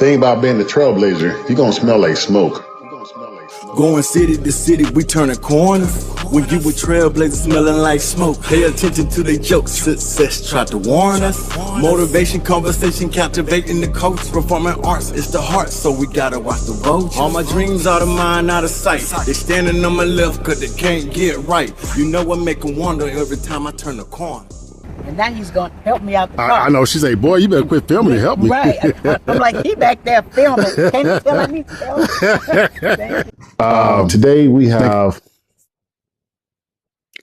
Thing about being the trailblazer, you're gonna smell like smoke. Going city to city, we turning corners. When you were trailblazers smelling like smoke, pay attention to their jokes. Success tried to warn us. Motivation, conversation, captivating the coach. Performing arts, it's the heart, so we gotta watch the road. All my dreams out of mind, out of sight. They standing on my left, cause they can't get right. You know what make them wonder every time I turn the corner. And now he's going to help me out the car. I know. She say, boy, you better quit filming and help me. Right. I'm like, he back there filming. Can't you tell I need to film? Today we have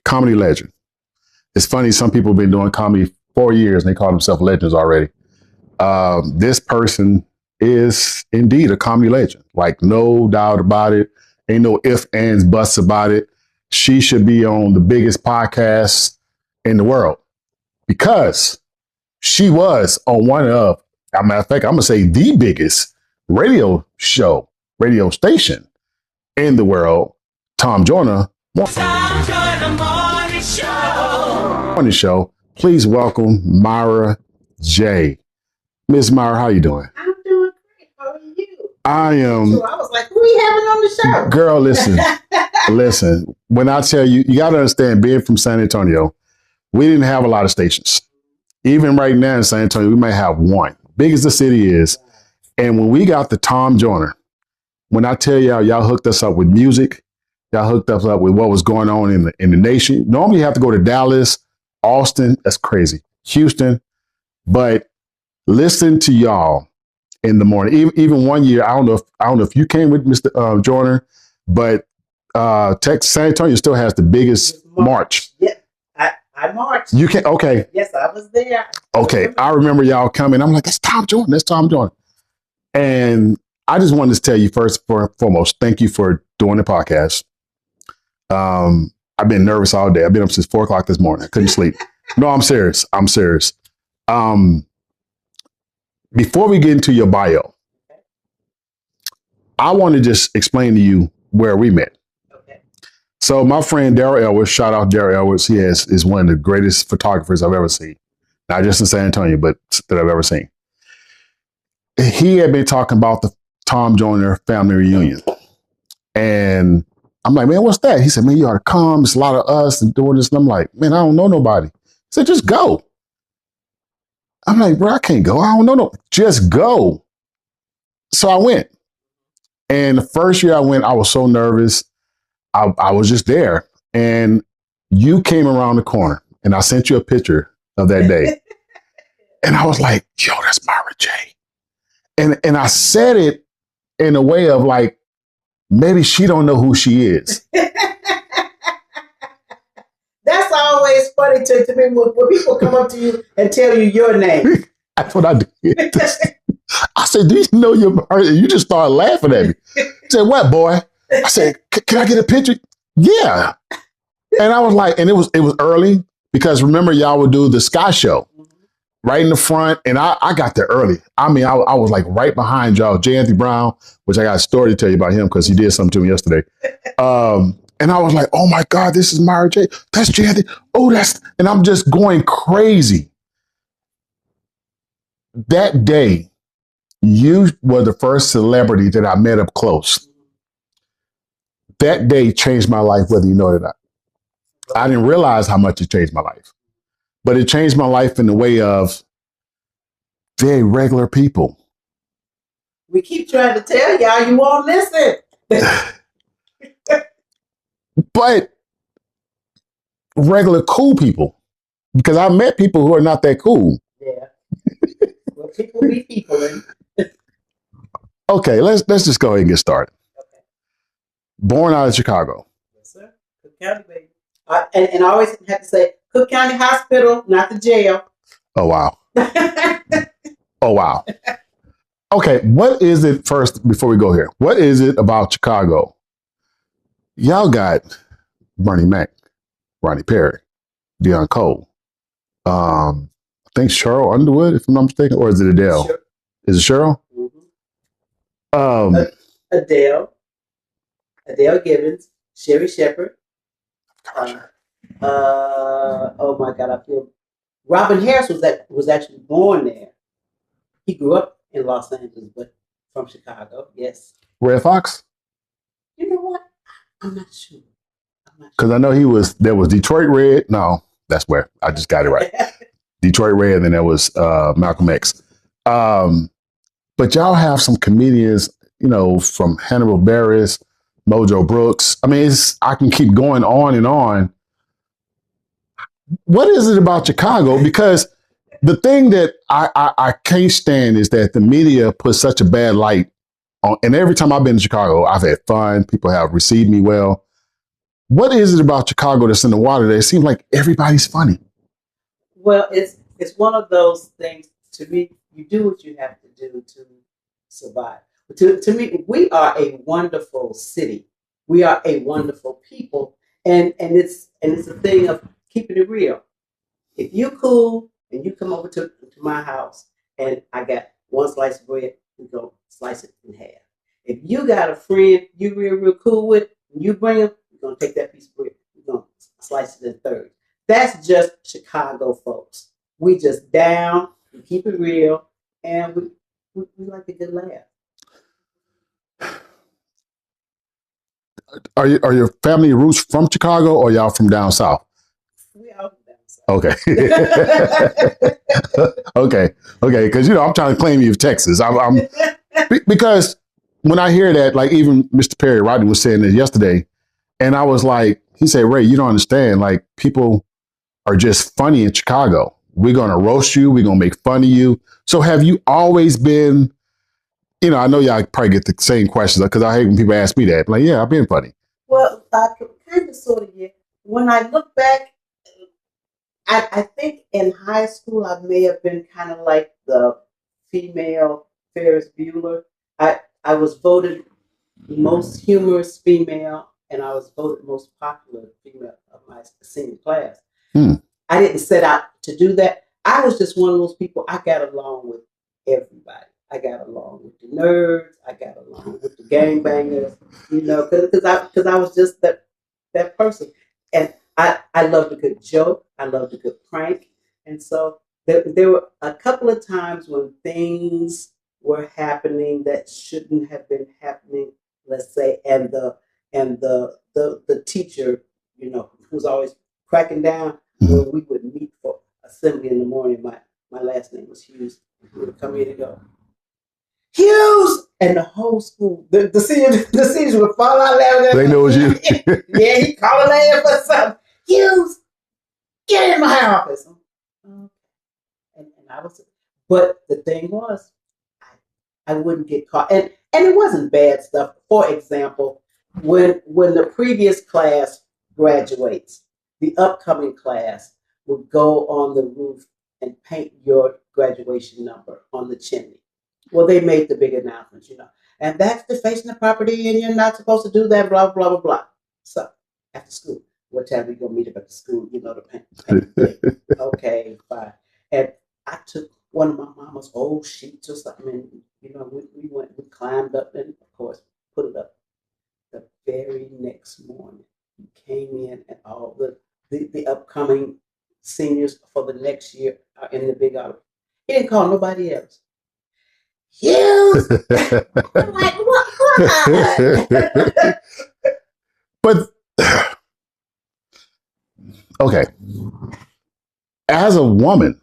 comedy legend. It's funny, some people have been doing comedy 4 years and they call themselves legends already. This person is indeed a comedy legend. Like, no doubt about it. Ain't no ifs, ands, buts about it. She should be on the biggest podcast in the world. Because she was on one of, as a matter of fact, I'm going to say the biggest radio station in the world, Tom Joyner Morning Show. Please welcome Myra J. Miss Myra, how you doing? I'm doing great. How are you? I am. So I was like, who we having on the show? Girl, listen. When I tell you, you got to understand, being from San Antonio, we didn't have a lot of stations. Even right now in San Antonio, we might have one. Big as the city is. And when we got the Tom Joyner, when I tell y'all hooked us up with music, y'all hooked us up with what was going on in the nation. Normally you have to go to Dallas, Austin, that's crazy, Houston. But listen to y'all in the morning. Even 1 year, I don't know if you came with Mr. Joyner, but San Antonio still has the biggest march. Yeah. I marched. You can okay. Yes, I was there. Okay, I remember y'all coming. I'm like, that's Tom Joyner. That's Tom Joyner. And I just wanted to tell you first and foremost, thank you for doing the podcast. I've been nervous all day. I've been up since 4 o'clock this morning. I couldn't sleep. No, I'm serious. Before we get into your bio, I want to just explain to you where we met. So my friend Daryl Elwes, shout out Daryl Elwes, he is one of the greatest photographers I've ever seen. Not just in San Antonio, but that I've ever seen. He had been talking about the Tom Joyner family reunion. And I'm like, man, what's that? He said, man, you ought to come. It's a lot of us and doing this. And I'm like, man, I don't know nobody. He said, just go. I'm like, bro, I can't go. I don't know. No. Just go. So I went. And the first year I went, I was so nervous. I was just there, and you came around the corner, and I sent you a picture of that day. And I was like, yo, that's Myra J. And I said it in a way of like, maybe she don't know who she is. That's always funny to me when people come up to you and tell you your name. That's what I did. I said, do you know your Myra? You just started laughing at me. I said, what, boy? I said, can I get a picture? Yeah. And I was like, and it was early because remember y'all would do the Sky Show right in the front. And I got there early. I mean, I was like right behind y'all. J. Anthony Brown, which I got a story to tell you about him because he did something to me yesterday. And I was like, oh my God, this is Myra J. That's J. Anthony. Oh, and I'm just going crazy. That day, you were the first celebrity that I met up close. That day changed my life, whether you know it or not. I didn't realize how much it changed my life, but it changed my life in the way of very regular people. We keep trying to tell y'all, you won't listen. But regular cool people, because I met people who are not that cool. Yeah. Well, people be people. Okay, let's just go ahead and get started. Born out of Chicago. Yes, sir. Cook County, baby. And I always have to say, Cook County Hospital, not the jail. Oh, wow. Oh, wow. Okay, what is it first, before we go here, what is it about Chicago? Y'all got Bernie Mac, Ronnie Perry, Deion Cole, I think Cheryl Underwood, if I'm not mistaken, or is it Adele? Sure. Is it Cheryl? Mm-hmm. Adele Gibbons, Sherry Shepherd. Oh my God, I feel. Robin Harris was actually born there. He grew up in Los Angeles, but From Chicago, yes. Red Fox? You know what? I'm not sure. Because I know there was Detroit Red. No, that's where I just got it right. Detroit Red, and then there was Malcolm X. But y'all have some comedians, from Hannibal Buress, Mojo Brooks. I mean, I can keep going on and on. What is it about Chicago? Because the thing that I can't stand is that the media puts such a bad light on. And every time I've been to Chicago, I've had fun. People have received me well. What is it about Chicago that's in the water that it seems like everybody's funny? Well, it's one of those things. To me, you do what you have to do to survive. To me, we are a wonderful city. We are a wonderful people, and it's a thing of keeping it real. If you cool and you come over to my house and I got one slice of bread, we go slice it in half. If you got a friend you real cool with, and you bring them, we're gonna take that piece of bread, we're gonna slice it in thirds. That's just Chicago folks. We just down, we keep it real, and we like a good laugh. Are your family roots from Chicago or y'all from down south? We all from down south. Okay. okay. Because I'm trying to claim you of Texas. Because when I hear that, like even Mr. Perry Rodney was saying this yesterday, and I was like, he said, Ray, you don't understand. Like people are just funny in Chicago. We're gonna roast you. We're gonna make fun of you. So have you always been? I know y'all probably get the same questions because I hate when people ask me that. Like, yeah, I've been funny. Well, kind of, sort of, yeah. When I look back, I think in high school I may have been kind of like the female Ferris Bueller. I was voted most humorous female, and I was voted most popular female of my senior class. I didn't set out to do that. I was just one of those people. I got along with everybody. I got along with the nerds. I got along with the gangbangers. Because I was just that person. And I loved a good joke. I loved a good prank. And so there were a couple of times when things were happening that shouldn't have been happening. Let's say, and the teacher, who's always cracking down. When we would meet for assembly in the morning, my last name was Hughes. We would come in and go, Hughes! And the whole school, the seniors would fall out laughing. They know it's you. Yeah, he calling in for something. Hughes, get in my office. And I was, but the thing was, I wouldn't get caught. And it wasn't bad stuff. For example, when the previous class graduates, the upcoming class would go on the roof and paint your graduation number on the chimney. Well, they made the big announcements, and that's defacing the property, and you're not supposed to do that, blah, blah, blah, blah. So, after school, what time we going to meet up at the school, to paint? Okay, fine. And I took one of my mama's old sheets or something, and, we climbed up and, of course, put it up. The very next morning, we came in and all the upcoming seniors for the next year are in the big auditorium. He didn't call nobody else. Hughes! I'm like, what? But, okay. As a woman,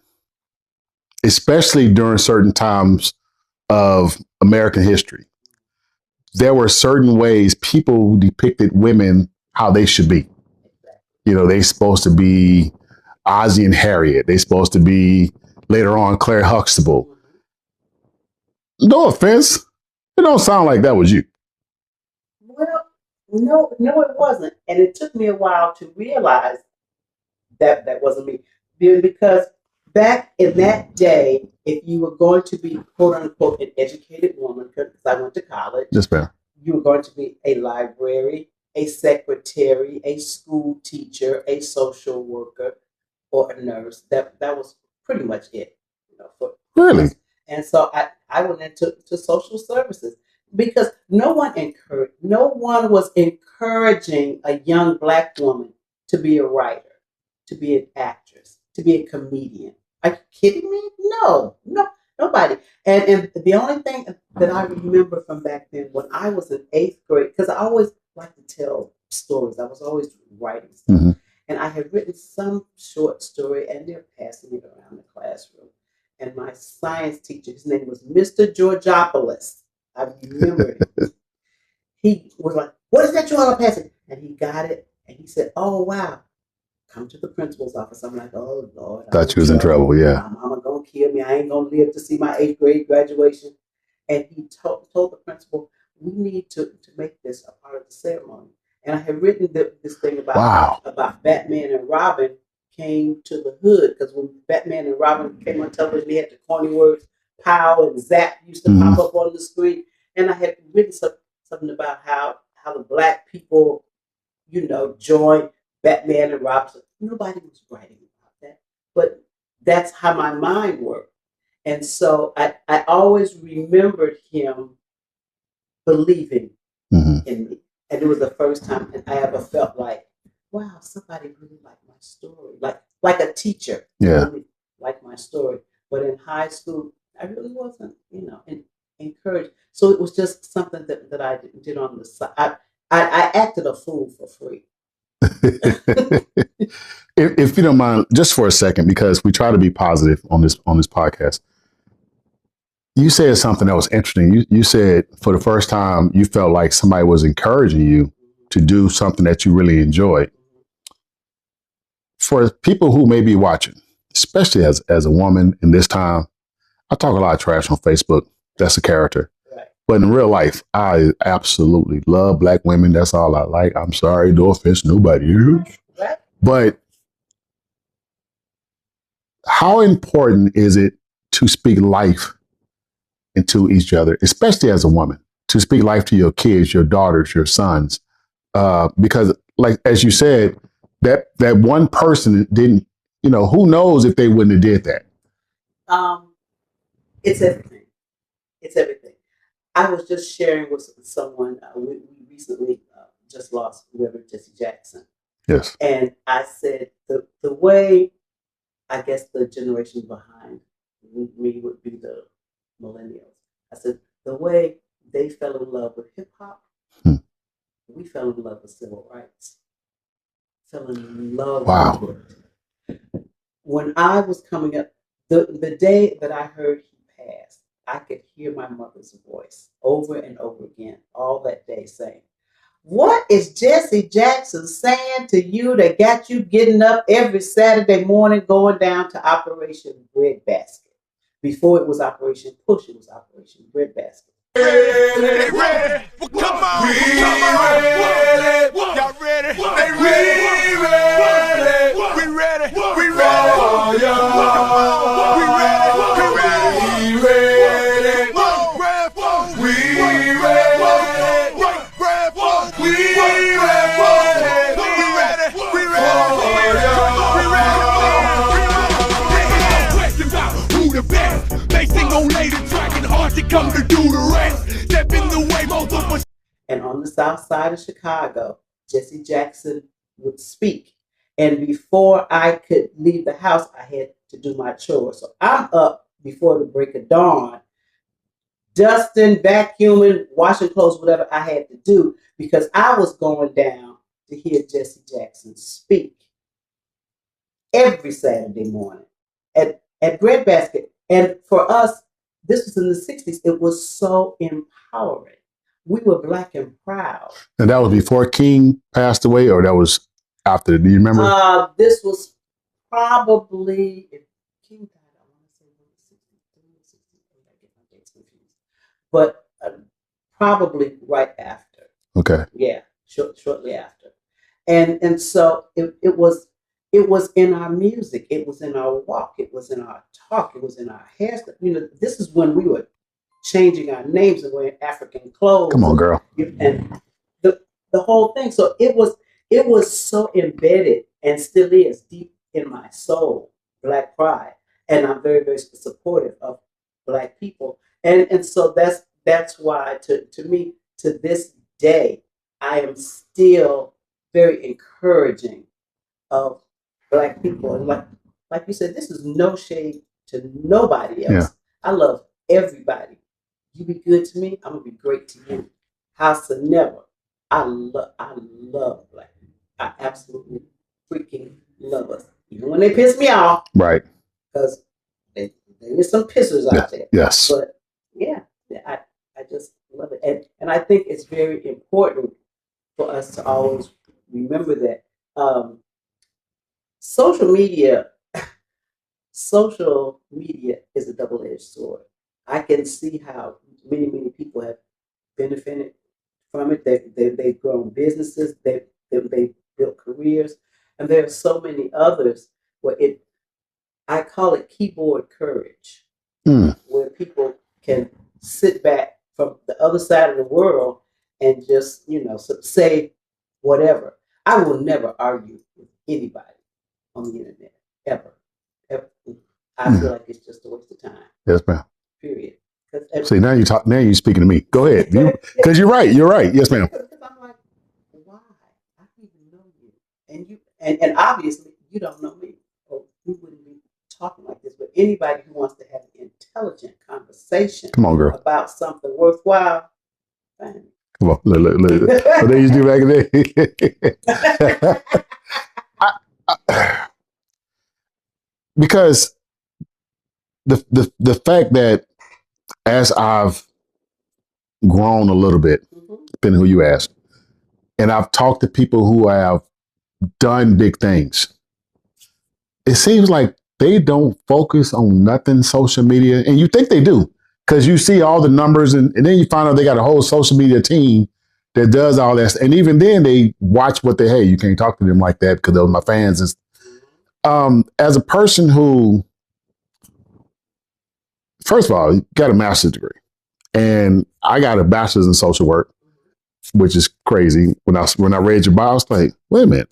especially during certain times of American history, there were certain ways people depicted women how they should be. They're supposed to be Ozzie and Harriet. They're supposed to be, later on, Claire Huxtable. No offense. It don't sound like that was you. Well, no, it wasn't. And it took me a while to realize that wasn't me. Because back in that day, if you were going to be, quote unquote, an educated woman, because I went to college, Yes, ma'am. You were going to be a library, a secretary, a school teacher, a social worker, or a nurse. That was pretty much it. Really? And so I went into social services because no one was encouraging a young Black woman to be a writer, to be an actress, to be a comedian. Are you kidding me? No. Nobody. And the only thing that I remember from back then, when I was in 8th grade, because I always like to tell stories. I was always writing stuff. Mm-hmm. And I had written some short story, and they're passing it around the classroom. And my science teacher, his name was Mr. Georgopoulos. I remember him. He was like, "What is that you all are passing?" And he got it, and he said, "Oh, wow. Come to the principal's office." I'm like, "Oh, Lord. Thought you was in trouble, yeah. My mama going to kill me. I ain't going to live to see my 8th grade graduation." And he told the principal, "We need to make this a part of the ceremony." And I had written this thing about Batman and Robin came to the hood, because when Batman and Robin came on television, they had the corny words, pow and zap used to pop up on the screen. And I had written something about how the black people, joined Batman and Robin. Nobody was writing about that, but that's how my mind worked. And so I always remembered him believing in me. And it was the first time I ever felt like, wow, somebody really liked my story. Like a teacher really liked my story. But in high school, I really wasn't, encouraged. So it was just something that I did on the side. I acted a fool for free. If you don't mind, just for a second, because we try to be positive on this podcast. You said something that was interesting. You said for the first time you felt like somebody was encouraging you to do something that you really enjoyed. For people who may be watching, especially as a woman in this time, I talk a lot of trash on Facebook. That's a character. Right. But in real life, I absolutely love black women. That's all I like. I'm sorry, no offense, nobody else. Right. But how important is it to speak life into each other, especially as a woman, to speak life to your kids, your daughters, your sons? Because, like, as you said, that one person didn't, who knows if they wouldn't have did that? It's everything. It's everything. I was just sharing with someone, we recently just lost Reverend Jesse Jackson. Yes. And I said the way, I guess, the generation behind me would be the millennials. I said, the way they fell in love with hip hop, we fell in love with civil rights. Fell in love with it. When I was coming up, the day that I heard he passed, I could hear my mother's voice over and over again all that day saying, "What is Jesse Jackson saying to you that got you getting up every Saturday morning going down to Operation Breadbasket?" Before it was Operation Push, it was Operation Breadbasket. Ready, ready. Well, come on. Ready. Y'all ready? They ready. We ready. We ready. Oh, yeah. We ready. We ready. We ready. Grab phone. We ready. Grab phone. We ready. We ready. We ready. Question about who the best. They sing on later track and hard to come to do the rest. Step in the way, multiple. And on the south side of Chicago, Jesse Jackson would speak. And before I could leave the house, I had to do my chores. So I'm up before the break of dawn, dusting, vacuuming, washing clothes, whatever I had to do, because I was going down to hear Jesse Jackson speak every Saturday morning at Breadbasket. And for us, this was in the 60s. It was so empowering. We were black and proud. And that was before King passed away, or that was after? Do you remember? This was probably, if King died, I want to say 63 or 68. I get my dates confused. But probably right after. Okay. Yeah, shortly after. And so it was in our music. It was in our walk. It was in our talk. It was in our hairstyle. This is when we were changing our names and wearing African clothes. Come on, girl. And the whole thing. So it was so embedded and still is deep in my soul, Black pride. And I'm very, very supportive of Black people. And so that's why to me, to this day, I am still very encouraging of Black people. And like you said, this is no shade to nobody else. I love everybody. You be good to me, I'm gonna be great to you. House of never. I love black people. I absolutely freaking love us. Even when they piss me off. Right. Because there is some pissers out there. Yes. But yeah, I just love it. And I think it's very important for us to always remember that social media is a double-edged sword. I can see how many people have benefited from it. They've grown businesses, they've built careers, and there are so many others where I call it keyboard courage, where people can sit back from the other side of the world and just, say whatever. I will never argue with anybody on the internet, ever. I feel like it's just a waste of time. Yes, ma'am. Period. See, now you're speaking to me. Go ahead. Because you're right. You're right. Yes, ma'am. Because I'm like, why? I don't even know you. And obviously you don't know me. Or we wouldn't be talking like this. But anybody who wants to have an intelligent conversation about something worthwhile, fine. Come on, look. What they used to do back in the day. Because the fact that as I've grown a little bit, depending who you ask, and I've talked to people who have done big things, it seems like they don't focus on nothing social media. And you think they do, because you see all the numbers and then you find out they got a whole social media team that does all that. And even then they watch hey, you can't talk to them like that because those are my fans. As a person who, first of all, you got a master's degree, and I got a bachelor's in social work, which is crazy. When I read your bio, I was like, wait a minute.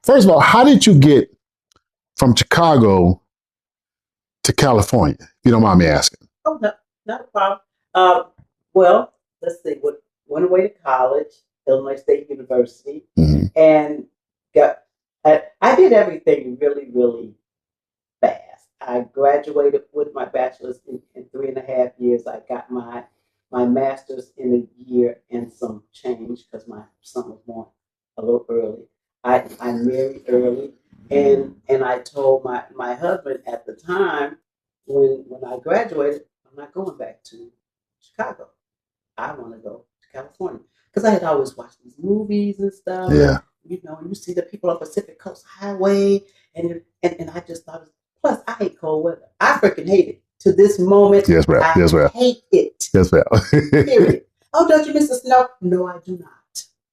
First of all, how did you get from Chicago to California? If you don't mind me asking. Oh, no, not a problem. Well, let's see. Went away to college, Illinois State University, and I did everything really, really fast. I graduated with my bachelor's in 3.5 years. I got my master's in a year and some change because my son was born a little early. I married early, and I told my husband at the time when I graduated, I'm not going back to Chicago. I want to go to California because I had always watched these movies and stuff. Yeah. You see the people on Pacific Coast Highway, and I just thought, plus I hate cold weather. I freaking hate it to this moment. Yes, ma'am. Yes, ma'am. I hate it. Yes, ma'am. Period. Oh, don't you miss the snow? No, I do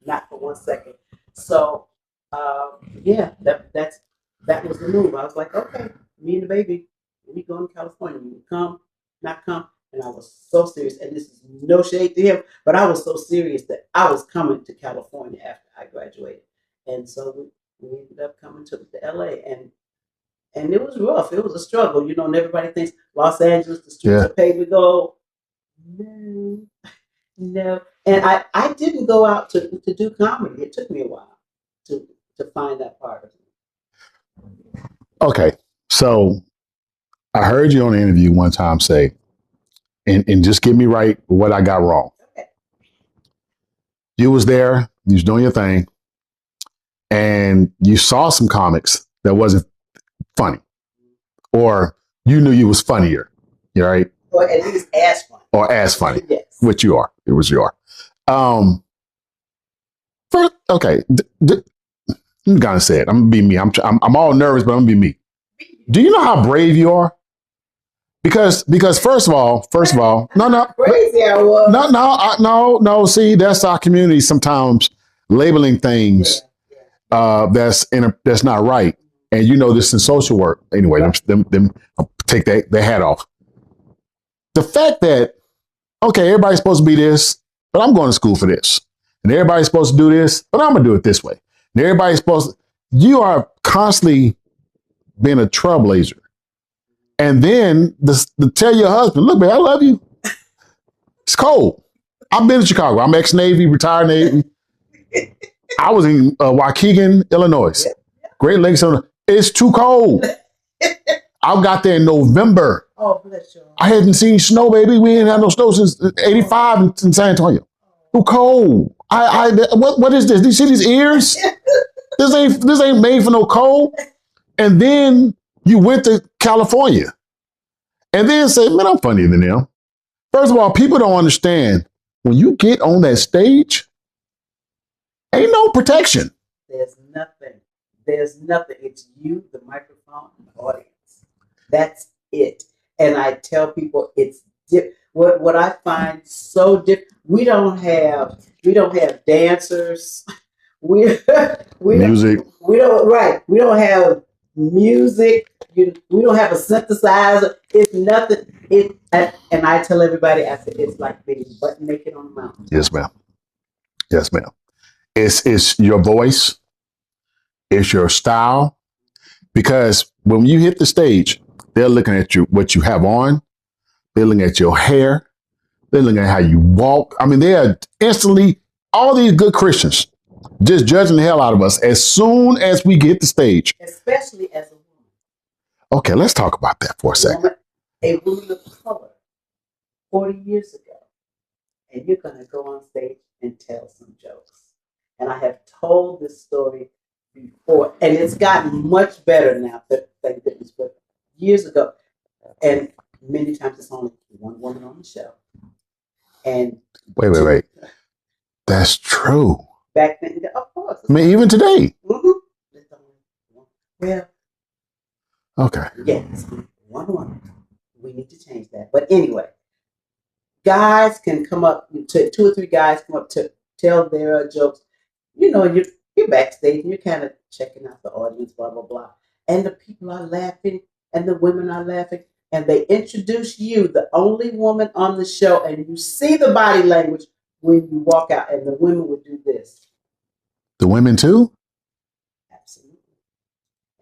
not for 1 second. So, yeah, that was the move. I was like, okay, me and the baby, we going to California. We come, not come. And I was so serious, and this is no shade to him, but I was so serious that I was coming to California after I graduated. And so we ended up coming to LA, and it was rough. It was a struggle, and everybody thinks Los Angeles, the streets are paved with gold. No. And I didn't go out to do comedy. It took me a while to find that part of me. Okay. So I heard you on an interview one time say, and just get me right what I got wrong. Okay. You was there, you was doing your thing, and you saw some comics that wasn't funny, or you knew you was funnier, right? Or at least as funny. Or as funny, yes. Which you are. It was you are. First, okay, I'm gonna say it. I'm gonna be me. I'm all nervous, but I'm gonna be me. Do you know how brave you are? Because first of all, no, crazy I was. No. See, that's our community sometimes labeling things that's not right, and this in social work. Anyway, them take their hat off. The fact that everybody's supposed to be this, but I'm going to school for this, and everybody's supposed to do this, but I'm gonna do it this way. And everybody's supposed to. You are constantly being a trailblazer. And then to tell your husband, look, man, I love you. It's cold. I've been to Chicago. I'm ex-Navy, retired Navy. I was in Waukegan, Illinois. Great Lakes. It's too cold. I got there in November. Oh, bless you. I hadn't seen snow, baby. We ain't had no snow since '85 in San Antonio. Too cold. What is this? Do you see these ears? This ain't made for no cold. And then you went to California, and then say, man, I'm funnier than them. First of all, people don't understand when you get on that stage, ain't no protection. There's nothing. It's you, the microphone, and the audience. That's it. And I tell people it's what I find so different. We don't have dancers. We Music. We don't have music. We don't have a synthesizer. It's nothing. And I tell everybody, I said, it's like being butt naked on the mountain. Yes, ma'am. Yes, ma'am. It's your voice. It's your style. Because when you hit the stage, they're looking at you, what you have on. They're looking at your hair. They're looking at how you walk. I mean, they are instantly, all these good Christians, just judging the hell out of us as soon as we get the stage. Especially as a woman. Okay, let's talk about that for a second. A woman of color 40 years ago. And you're going to go on stage and tell some jokes. And I have told this story before, and it's gotten much better now, thank goodness, but years ago. And many times it's only one woman on the show. And wait. That's true. Back then, of course. I mean, even today. Mm-hmm. Well, okay. Yes, one woman. We need to change that. But anyway, guys can come up, two or three guys come up to tell their jokes. You know, you're backstage and you're kind of checking out the audience, blah, blah, blah. And the people are laughing and the women are laughing. And they introduce you, the only woman on the show, and you see the body language when you walk out, and the women would do this. The women too? Absolutely.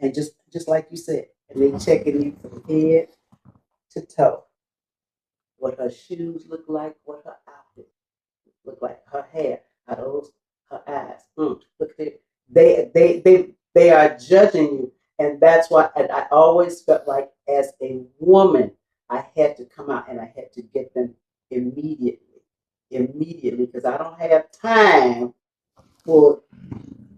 And just like you said, and they checking you from head to toe. What her shoes look like, what her outfit look like, her hair, her eyes. Look at it. They are judging you. And that's why I always felt like as a woman, I had to come out and I had to get them immediately, because I don't have time for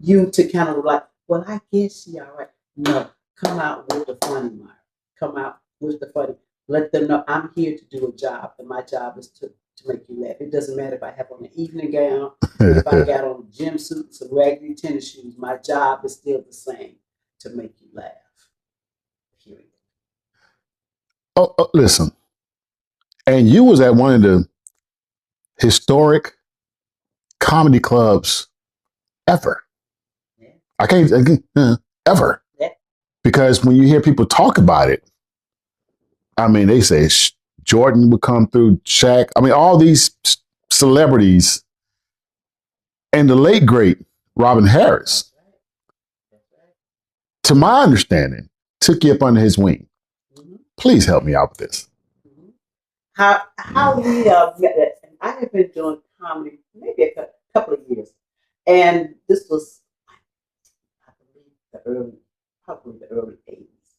you to kind of like, well, I guess she all right. No, come out with the funny, Myra. Come out with the funny. Let them know I'm here to do a job, and my job is to make you laugh. It doesn't matter if I have on an evening gown, if I got on a gym suit and some raggedy tennis shoes, my job is still the same. To make you laugh. Period. Oh, listen. And you was at one of the historic comedy clubs ever. Yeah. I can't ever. Yeah. Because when you hear people talk about it, I mean, they say Jordan would come through, Shaq. I mean, all these celebrities, and the late great Robin Harris. To my understanding, took you up under his wing. Mm-hmm. Please help me out with this. Mm-hmm. How we met. I have been doing comedy maybe a couple of years, and this was, I believe, probably the early '80s.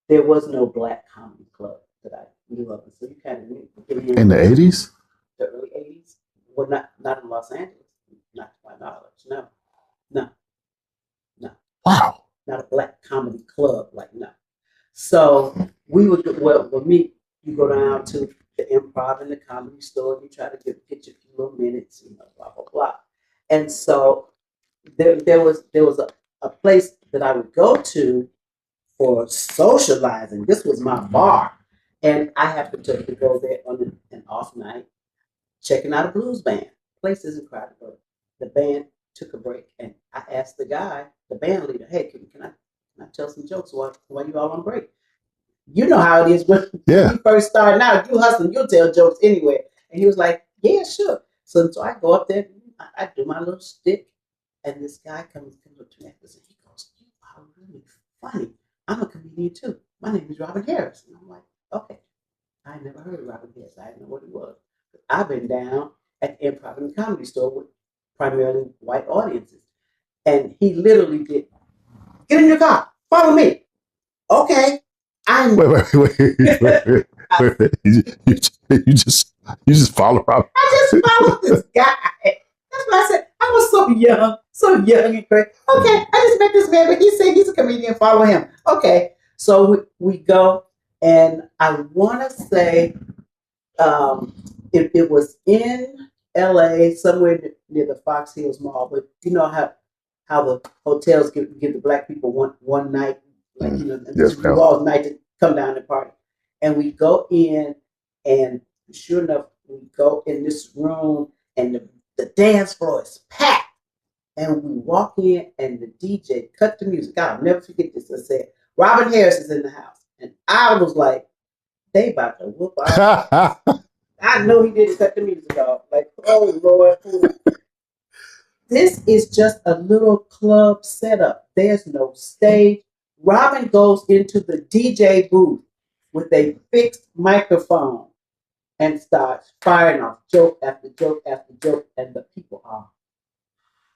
There was no black comedy club that I knew of, so you kind of knew. In the '80s? The early '80s. Well, not in Los Angeles, not to my knowledge. No. Wow. Not a black comedy club, like no. So we would with me, you go down to the Improv and the Comedy Store, and you try to get your few little minutes, blah blah blah. And so there was a place that I would go to for socializing. This was my bar, and I happened to go there on an off night, checking out a blues band. The place isn't crowded, but the band took a break, and I asked the guy, the band leader, hey, can I tell some jokes while you all on break? You know how it is when you first starting out, you hustling, you'll tell jokes anyway. And he was like, yeah, sure. So I go up there, I do my little stick, and this guy comes up to me and he goes, you are really funny. I'm a comedian too. My name is Robin Harris. And I'm like, okay. I never heard of Robin Harris. I didn't know what he was. But I've been down at the Improv and the Comedy Store with primarily white audiences. And he literally did, get in your car, follow me. Okay. You just follow Robin. I just followed this guy. That's why I said I was so young and crazy. Okay, I just met this man, but he said he's a comedian. Follow him. Okay, so we go, and I want to say it was in L.A. somewhere near the Fox Hills Mall. But you know how the hotels give the black people one night, like all night to come down and party, and we go in, and sure enough, we go in this room, and the dance floor is packed. And we walk in, and the DJ cut the music. I'll never forget this. I said, Robin Harris is in the house. And I was like, they about to whoop out. I know he didn't cut the music off. Like, oh, Lord. This is just a little club setup. There's no stage. Robin goes into the DJ booth with a fixed microphone and starts firing off joke after joke after joke, and the people are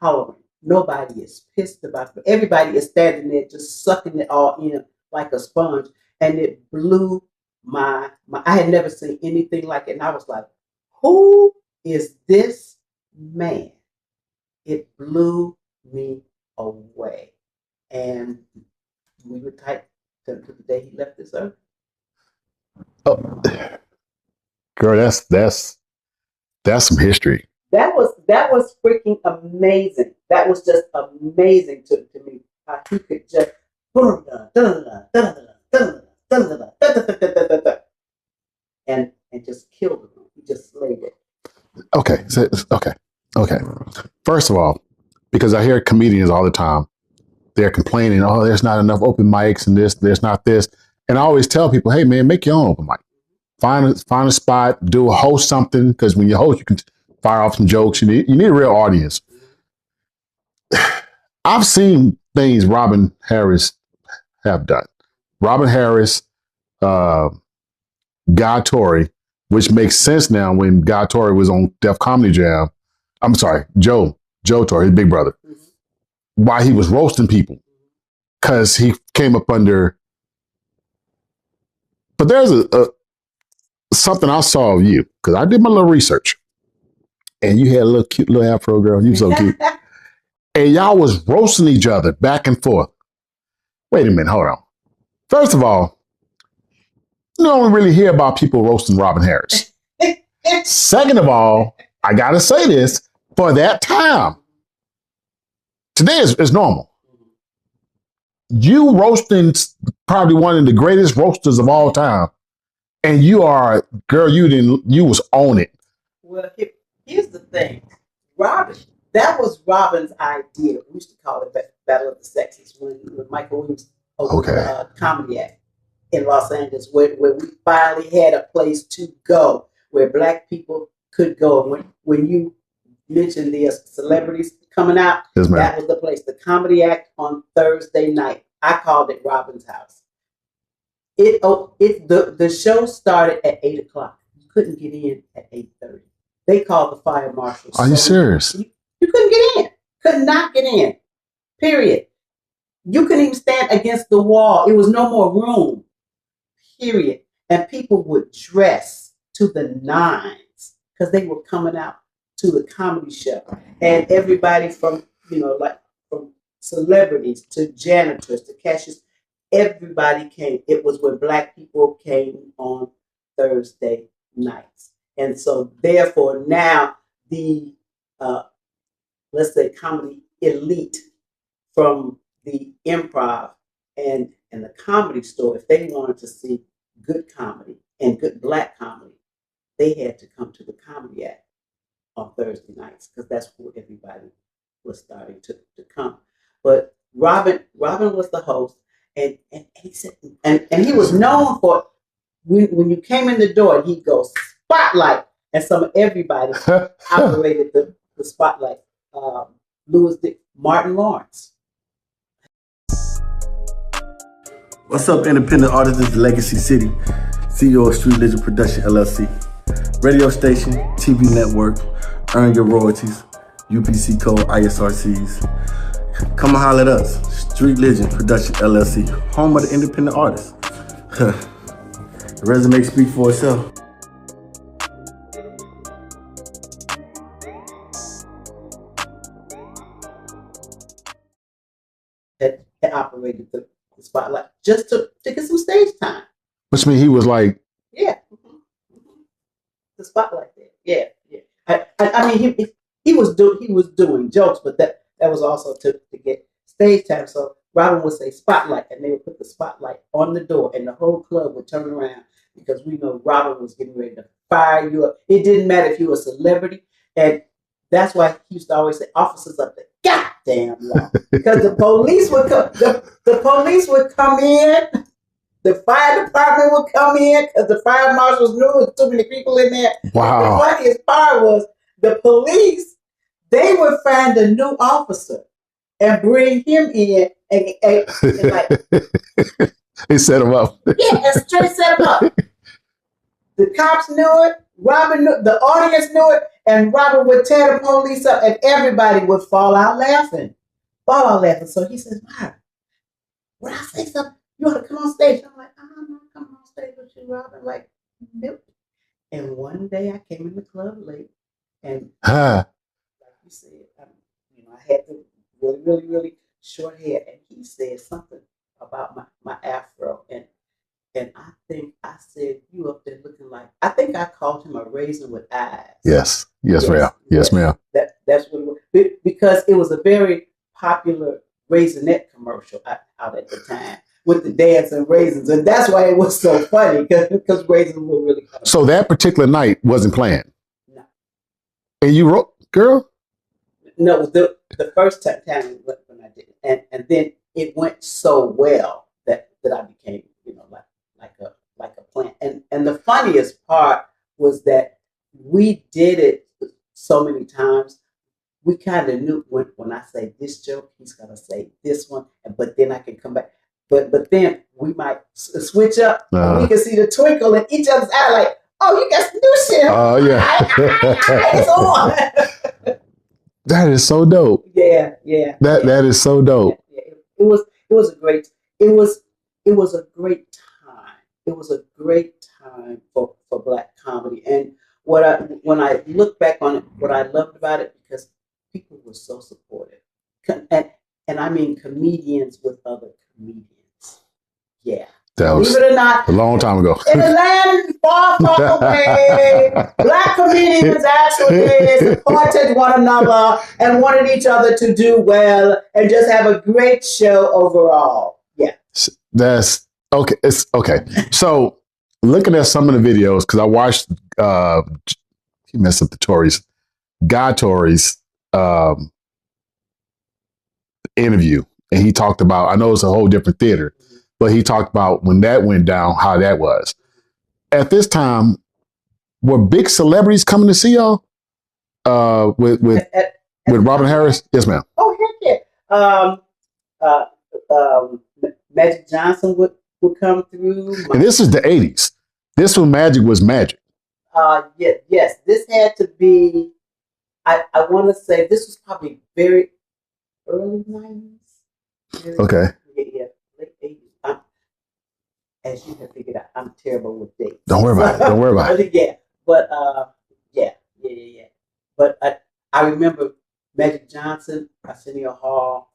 hollering. Nobody is pissed about it. Everybody is standing there just sucking it all in like a sponge, and it blew my I had never seen anything like it, and I was like, who is this man? It blew me away, and we were tight to the day he left this earth. Oh, girl, that's some history. That was freaking amazing. That was just amazing to me. How he could just and just kill the room. He just slayed it. Okay. First of all, because I hear comedians all the time, they're complaining, oh, there's not enough open mics and there's not this. And I always tell people, hey man, make your own open mic. Find a spot, host something, because when you host, you can fire off some jokes. You need a real audience. I've seen things Robin Harris have done. Robin Harris, Guy Torrey, which makes sense now when Guy Torrey was on Def Comedy Jam. I'm sorry, Joe Torrey, his big brother. Why he was roasting people. Because he came up under... But there's something I saw of you, because I did my little research. And you had a cute little afro, girl. You were so cute. And y'all was roasting each other back and forth. Wait a minute, hold on. First of all, you don't really hear about people roasting Robin Harris. Second of all, I gotta say this, for that time, today is normal. You roasting probably one of the greatest roasters of all time. And you are, girl, you was on it. Well, here's the thing. That was Robin's idea. We used to call it Battle of the Sexes when Michael Williams opened the Comedy Act in Los Angeles, where we finally had a place to go, where black people could go. When you mentioned the celebrities coming out, yes, that was the place. The Comedy Act on Thursday night. I called it Robin's House. The show started at 8 o'clock. You couldn't get in at 8:30. They called the fire marshal. Are you serious? You couldn't get in. Could not get in. Period. You couldn't even stand against the wall. It was no more room. Period. And people would dress to the nines because they were coming out to the comedy show. And everybody from celebrities to janitors to cashiers, everybody came. It was when black people came on Thursday nights. And so therefore now the, let's say comedy elite from the Improv and the Comedy Store, if they wanted to see good comedy and good black comedy, they had to come to the Comedy Act on Thursday nights because that's where everybody was starting to come. But Robin was the host, and he said, and he was known for when you came in the door, he'd go spotlight, and everybody operated the spotlight. Martin Lawrence. What's up, independent artists? This is Legacy City, CEO of Street Legend Production, LLC. Radio station, TV network, earn your royalties, UPC code, ISRCs. Come and holler at us. Street Legend Production, LLC, home of the independent artists. The resume speaks for itself. Had operated the spotlight just to get some stage time. Which means he was like, Yeah. The spotlight there. Yeah, yeah. I mean, he was doing jokes, but that was also to get stage time. So Robin would say spotlight, and they would put the spotlight on the door, and the whole club would turn around because we know Robin was getting ready to fire you up. It didn't matter if you were a celebrity, and that's why he used to always say, "Officers up the goddamn law," because the police would come. The police would come in. The fire department would come in because the fire marshals knew there was too many people in there. wow. The funniest part was the police, they would find a new officer and bring him in and like, They set him up. yeah, and straight set him up. The cops knew it, Robin knew, the audience knew it, and Robin would tear the police up and everybody would fall out laughing. So he says, Myra, when I say something, you ought to come on stage. I'm like, I'm not coming on stage with you, Robin. Like, nope. And one day I came in the club late, and like you said, I had the really, really, really short hair, and he said something about my afro, and I think I said, you up there looking like, I think I called him a raisin with eyes. Yes, ma'am. Yes, ma'am. That's what it was, because it was a very popular Raisinette commercial out at the time with the dancing raisins, and that's why it was so funny because raisins were really funny. So that particular night wasn't planned. No. And you wrote, girl? No, it was the first time when I did it, and then it went so well that I became, like a plant. And the funniest part was that we did it so many times. We kind of knew when I say this joke, he's gonna say this one, but then I can come back. But then we might switch up. We can see the twinkle in each other's eye, like, oh, you got some new shit. Oh yeah, It's on. That is so dope. Yeah. That is so dope. Yeah. It was a great time. It was a great time for Black comedy. And when I look back on it, what I loved about it, because people were so supportive. And I mean comedians with other comedians. Yeah. That was believe it or not, a long time ago. in a land far, far away, Black comedians actually supported one another and wanted each other to do well and just have a great show overall. Yeah. That's okay. It's okay. So looking at some of the videos, because I watched he messed up the Tories, Guy Tory's interview, and he talked about, I know it's a whole different theater, but he talked about when that went down, how that was. At this time, were big celebrities coming to see y'all? With Robin Harris? Yes, ma'am. Oh, heck yeah. Magic Johnson would come through. And this is the 80s. This when magic was magic. Yes. This had to be, I want to say, this was probably very early 90s. Okay. Yeah, late 80s. As you have figured out, I'm terrible with dates. Don't worry about it. Yeah, but yeah. But I remember Magic Johnson, Arsenio Hall,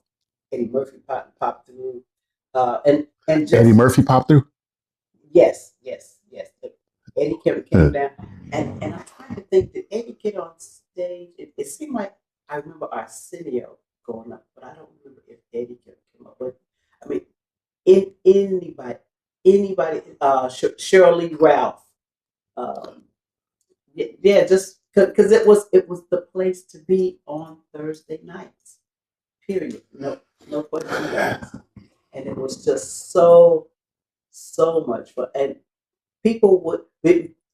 Eddie Murphy popped through, and just, Eddie Murphy popped through. Yes. Eddie came down, and I'm trying to think, did Eddie get on stage? It seemed like I remember Arsenio going up, but I don't remember if Eddie came up. But I mean, anybody, Shirley Ralph, just because it was the place to be on Thursday nights. Period. No questions. And it was just so much fun. And people would,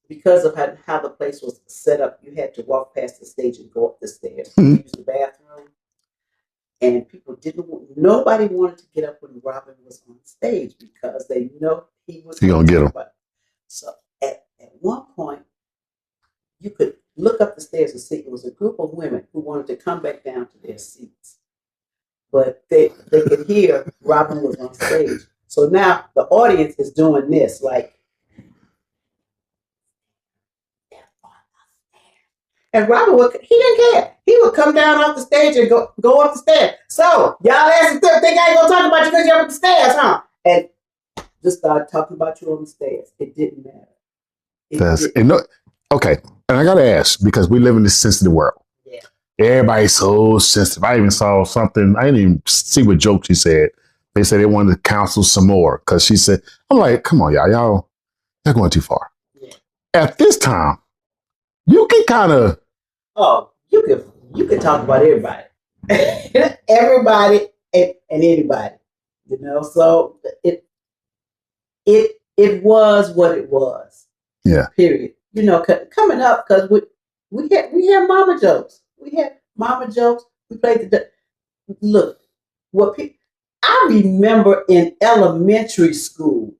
because of how the place was set up, you had to walk past the stage and go up the stairs to use the bathroom. And nobody wanted to get up when Robin was on stage because they know he was going to get him. So at one point, you could look up the stairs and see it was a group of women who wanted to come back down to their seats. But they could hear Robin was on stage. So now the audience is doing this, like, and Robert he didn't care. He would come down off the stage and go up the stairs. So y'all asking think I ain't gonna talk about you because you're up the stairs, huh? And just started talking about you on the stairs. It didn't matter. Okay. And I gotta ask, because we live in this sensitive world. Yeah. Everybody's so sensitive. I even saw something, I didn't even see what joke she said. They said they wanted to counsel some more because she said, I'm like, come on, y'all going too far. Yeah. At this time, you can kind of you could talk about everybody. Everybody and anybody. You know, so it was what it was. Yeah. Period. You know, coming up, because we had mama jokes. We had mama jokes. We played look, I remember in elementary school,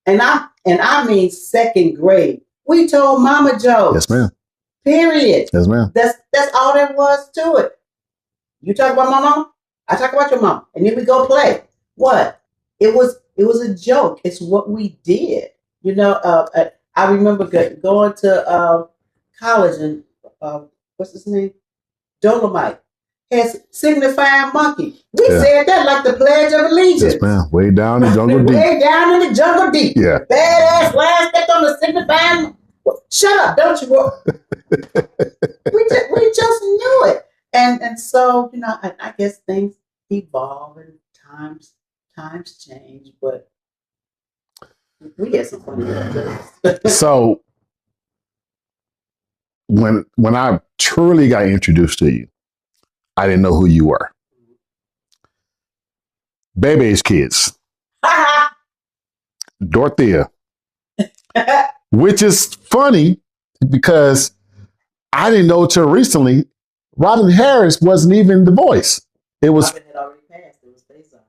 and I mean second grade, we told mama jokes. Yes, ma'am. Period. Yes, ma'am. That's all there was to it. You talk about my mom, I talk about your mom, and then we go play. What? It was a joke. It's what we did. You know, I remember going to college and what's his name? Dolomite has signifying monkey. We said that like the Pledge of Allegiance. Yes, ma'am. Way down in the jungle deep. Way down in the jungle deep. Yeah. Badass last step on the signifying. Shut up, don't you? we just knew it, and so you know, I guess things evolve and times change, but we had some funny jokes. So when I truly got introduced to you, I didn't know who you were. Bébé's kids. Dorothea. Which is funny because I didn't know till recently Robin Harris wasn't even the voice. It was Robin had already passed. It was based on.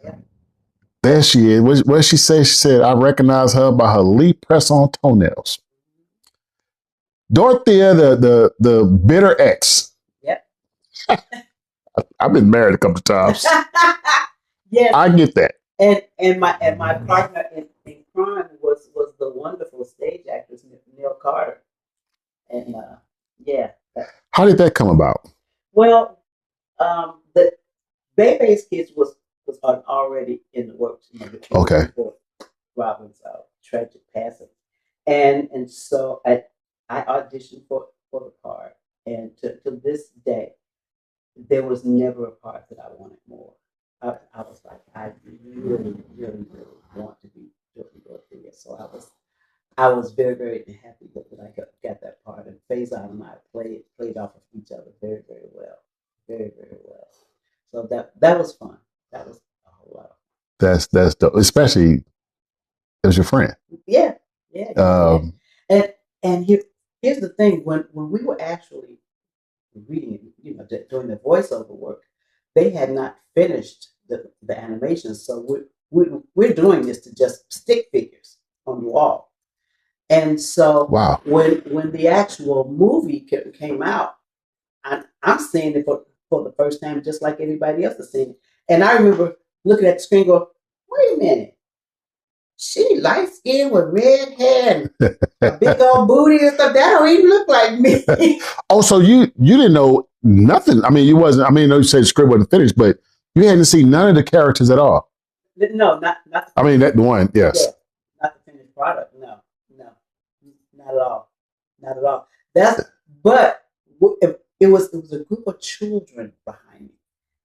Yeah. There she is. What did she say? She said, I recognize her by her Lee press-on toenails. Dorothea, the bitter ex. Yep. I've been married a couple of times. Yes. I get that. And my partner in crime was the wonderful stage actress Neil Carter. And yeah. How did that come about? Well, the Bébé's kids was already in the works. You know, Okay. Before Robin's tragic passing, and so I auditioned for the part, and to this day, there was never a part that I wanted more. I was like, I really, really, really want to be Dorothea. So I was very, very happy that I got that part. And Faison and I played off of each other very, very well. Very, very well. So that was fun. That was a whole lot of fun. That's dope. Especially as your friend. Yeah. And here's the thing, when we were actually reading, you know, doing the voiceover work, they had not finished the animation. So we're doing this to just stick figures on the wall. And so wow. when the actual movie came out, I'm seeing it for the first time, just like everybody else is seeing it. And I remember looking at the screen going, wait a minute. She light skinned with red hair and a big old booty and stuff. That don't even look like me. Oh, so you didn't know nothing. I mean, you said the script wasn't finished, but you hadn't seen none of the characters at all. No, not. I mean, that one, yes. Yeah, not the finished product. No, not at all. Not at all. But it was a group of children behind me,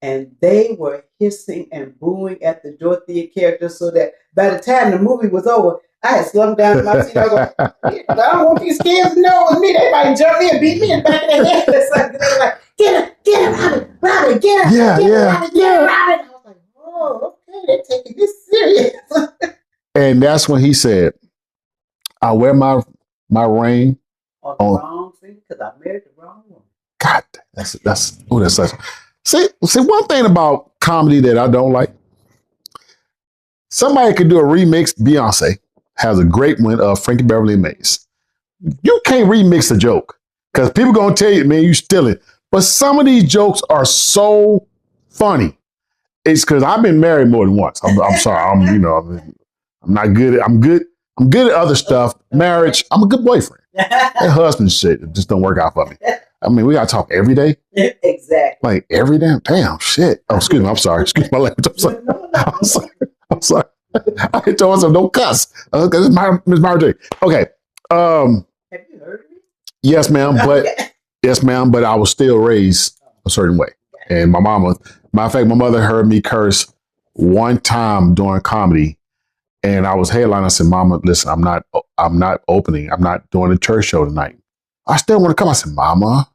and they were hissing and booing at the Dorothea character, so that by the time the movie was over, I had slumped down in my seat. I was like, I don't want these kids to know it was me. They might jump me and beat me in the back of the head. They were like, get him, Robin, get him, Yeah. Robin. I was like, oh, okay, they're taking this serious. And that's when he said, I wear my ring on the wrong thing, because I married the wrong woman. God, that's such. See, one thing about comedy that I don't like. Somebody could do a remix. Beyonce has a great one of Frankie Beverly and Maze. You can't remix a joke because people gonna tell you, man, you stealing. But some of these jokes are so funny, it's because I've been married more than once. I'm sorry. I'm not good. I'm good at other stuff. Marriage, I'm a good boyfriend. That husband shit just don't work out for me. I mean, we gotta talk every day. Exactly. Like every damn shit. Oh, excuse me. I'm sorry. Excuse my language. I'm sorry. I'm sorry. I told myself don't cuss. This is Miss Myra J. Okay. Have you heard of me? Yes, ma'am. But I was still raised a certain way. And my mama, matter of fact, my mother heard me curse one time during comedy, and I was headlining. I said, "Mama, listen, I'm not opening. I'm not doing a church show tonight. I still want to come." I said, "Mama,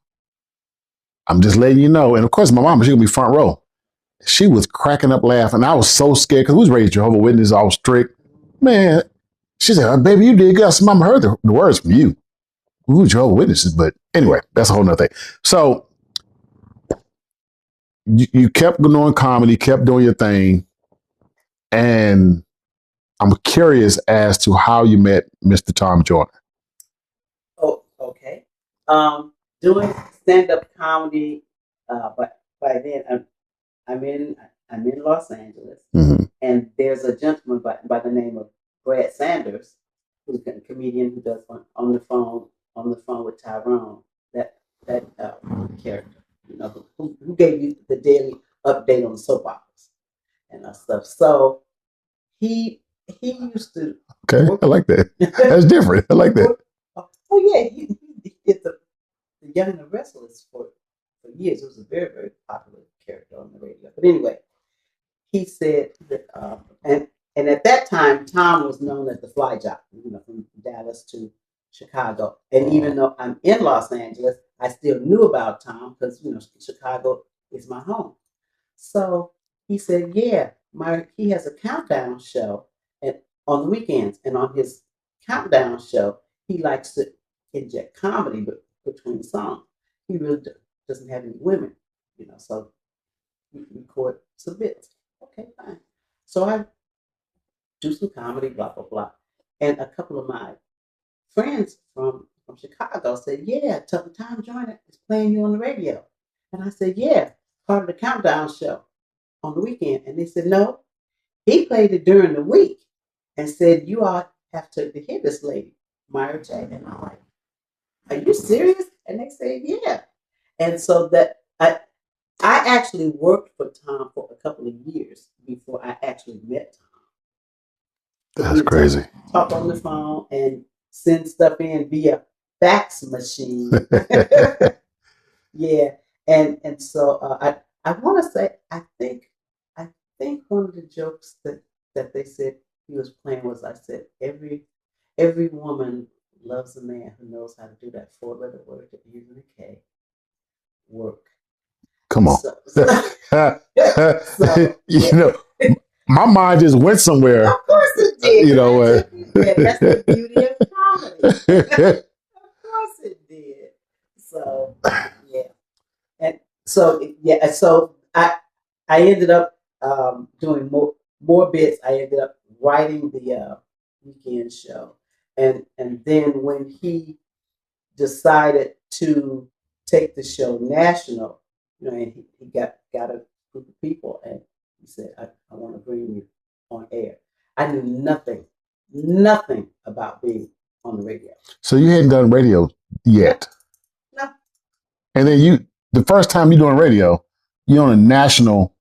I'm just letting you know." And of course, my mama, she gonna be front row. She was cracking up laughing. I was so scared because we was raised Jehovah's Witnesses. I was strict. Man, she said, "Baby, you did good." I said, "Mama, heard the words from you. We were Jehovah's Witnesses." But anyway, that's a whole nother thing. So you kept doing comedy, kept doing your thing. And I'm curious as to how you met Mr. Tom Joyner. Oh, okay. Doing stand-up comedy, but by then I'm in Los Angeles, and there's a gentleman by the name of Brad Sanders, who's a comedian who does on the phone with Tyrone. That character, who gave you the daily update on the soap operas and stuff. So he used to. Okay, I like that. That's different. I like that. Oh yeah, he did the Young and the Restless for years. It was a very, very popular character on the radio. But anyway, he said that, and at that time, Tom was known as the Fly Jock, from Dallas to Chicago. And even though I'm in Los Angeles, I still knew about Tom because Chicago is my home. So he said, yeah, he has a countdown show on the weekends, and on his countdown show, he likes to inject comedy between songs. He really doesn't have any women, so we record some bits. Okay, fine. So I do some comedy, blah, blah, blah. And a couple of my friends from Chicago said, yeah, Tom Joyner is playing you on the radio. And I said, yeah, part of the countdown show on the weekend. And they said, no, he played it during the week and said, you all have to hear this lady, Myra J. And I'm like, are you serious? And they said, yeah. And so that I actually worked for Tom for a couple of years before I actually met Tom. That's crazy. Talk on the phone and send stuff in via fax machine. Yeah. And so I want to say, I think one of the jokes that they said he was playing was, I said, every woman loves a man who knows how to do that 4-letter word that begins with a K. Work. Come on. My mind just went somewhere. Of course it did. That's the beauty of comedy. Of course it did. So yeah. And so I ended up doing more bits. I ended up writing the weekend show. And then when he decided to take the show national, and he got a group of people, and he said, I want to bring you on air. I knew nothing about being on the radio. So you hadn't done radio yet? No. And then the first time you're doing radio, you're on a national.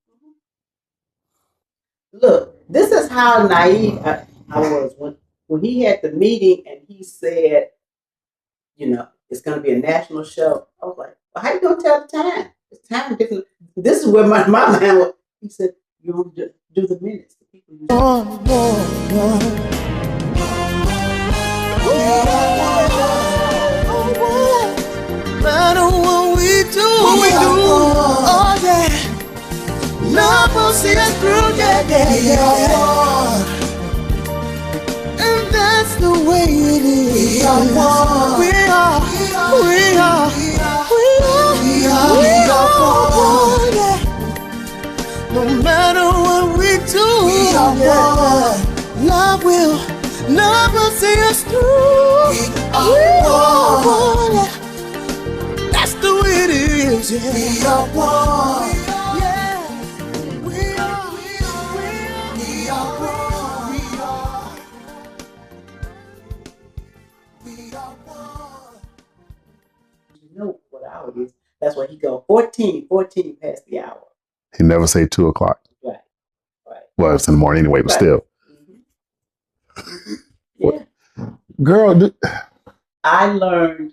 Look, this is how naive I was when he had the meeting and he said, it's going to be a national show. I was like, well, how you going to tell the time? It's time different. This is where my mind was. He said, you want to do the minutes. The people use matter what we do, oh yeah, love will see us through, yeah. And that's the way it is. We are one, yeah. No matter what we do, love will see us through. We are one, yeah. That's the way it is, yeah. We are one, yeah. We are. know what hour it is. That's why he go 14 past the hour. He never say 2 o'clock. Right. Well, it's in the morning anyway, but still. Mm-hmm. Yeah. Girl, I learned,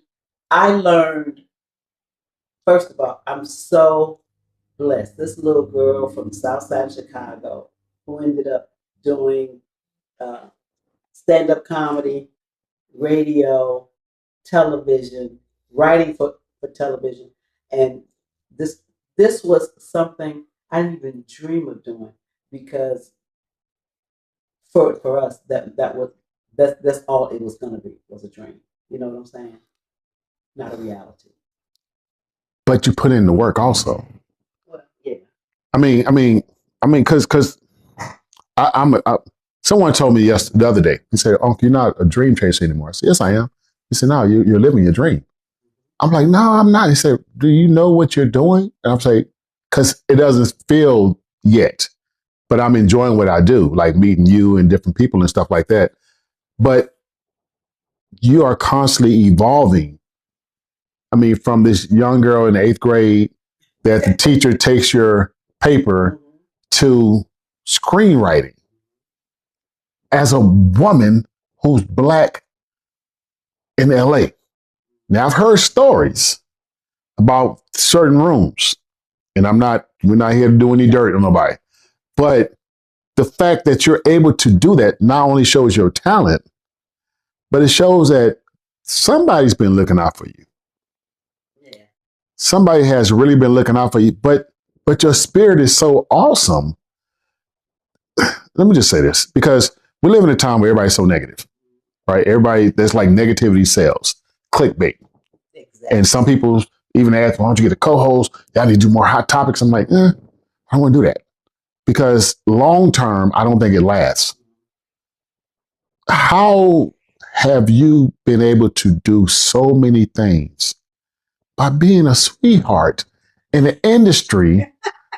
first of all, I'm so blessed. This little girl from the south side of Chicago who ended up doing stand-up comedy, radio, television, writing for television. And this was something I didn't even dream of doing, because for us that's all it was gonna be, was a dream. You know what I'm saying? Not a reality. but you put in the work also. Well, yeah. I mean, because someone told me the other day. He said, "Uncle, you're not a dream chaser anymore." I said, "Yes, I am." He said, "No, you're living your dream." I'm like, "No, I'm not." He said, "Do you know what you're doing?" And I'm saying, "Because it doesn't feel yet, but I'm enjoying what I do, like meeting you and different people and stuff like that. But you are constantly evolving. I mean, from this young girl in the 8th grade that the teacher takes your paper to screenwriting as a woman who's Black in LA. Now, I've heard stories about certain rooms, and we're not here to do any dirt on nobody. But the fact that you're able to do that not only shows your talent, but it shows that somebody's been looking out for you. Yeah. Somebody has really been looking out for you, but your spirit is so awesome. Let me just say this, because we live in a time where everybody's so negative, right? Everybody, there's like negativity sells, clickbait. Exactly. And some people even ask, why don't you get a co-host? Y'all need to do more hot topics. I'm like, I don't want to do that. Because long term, I don't think it lasts. How have you been able to do so many things by being a sweetheart in an industry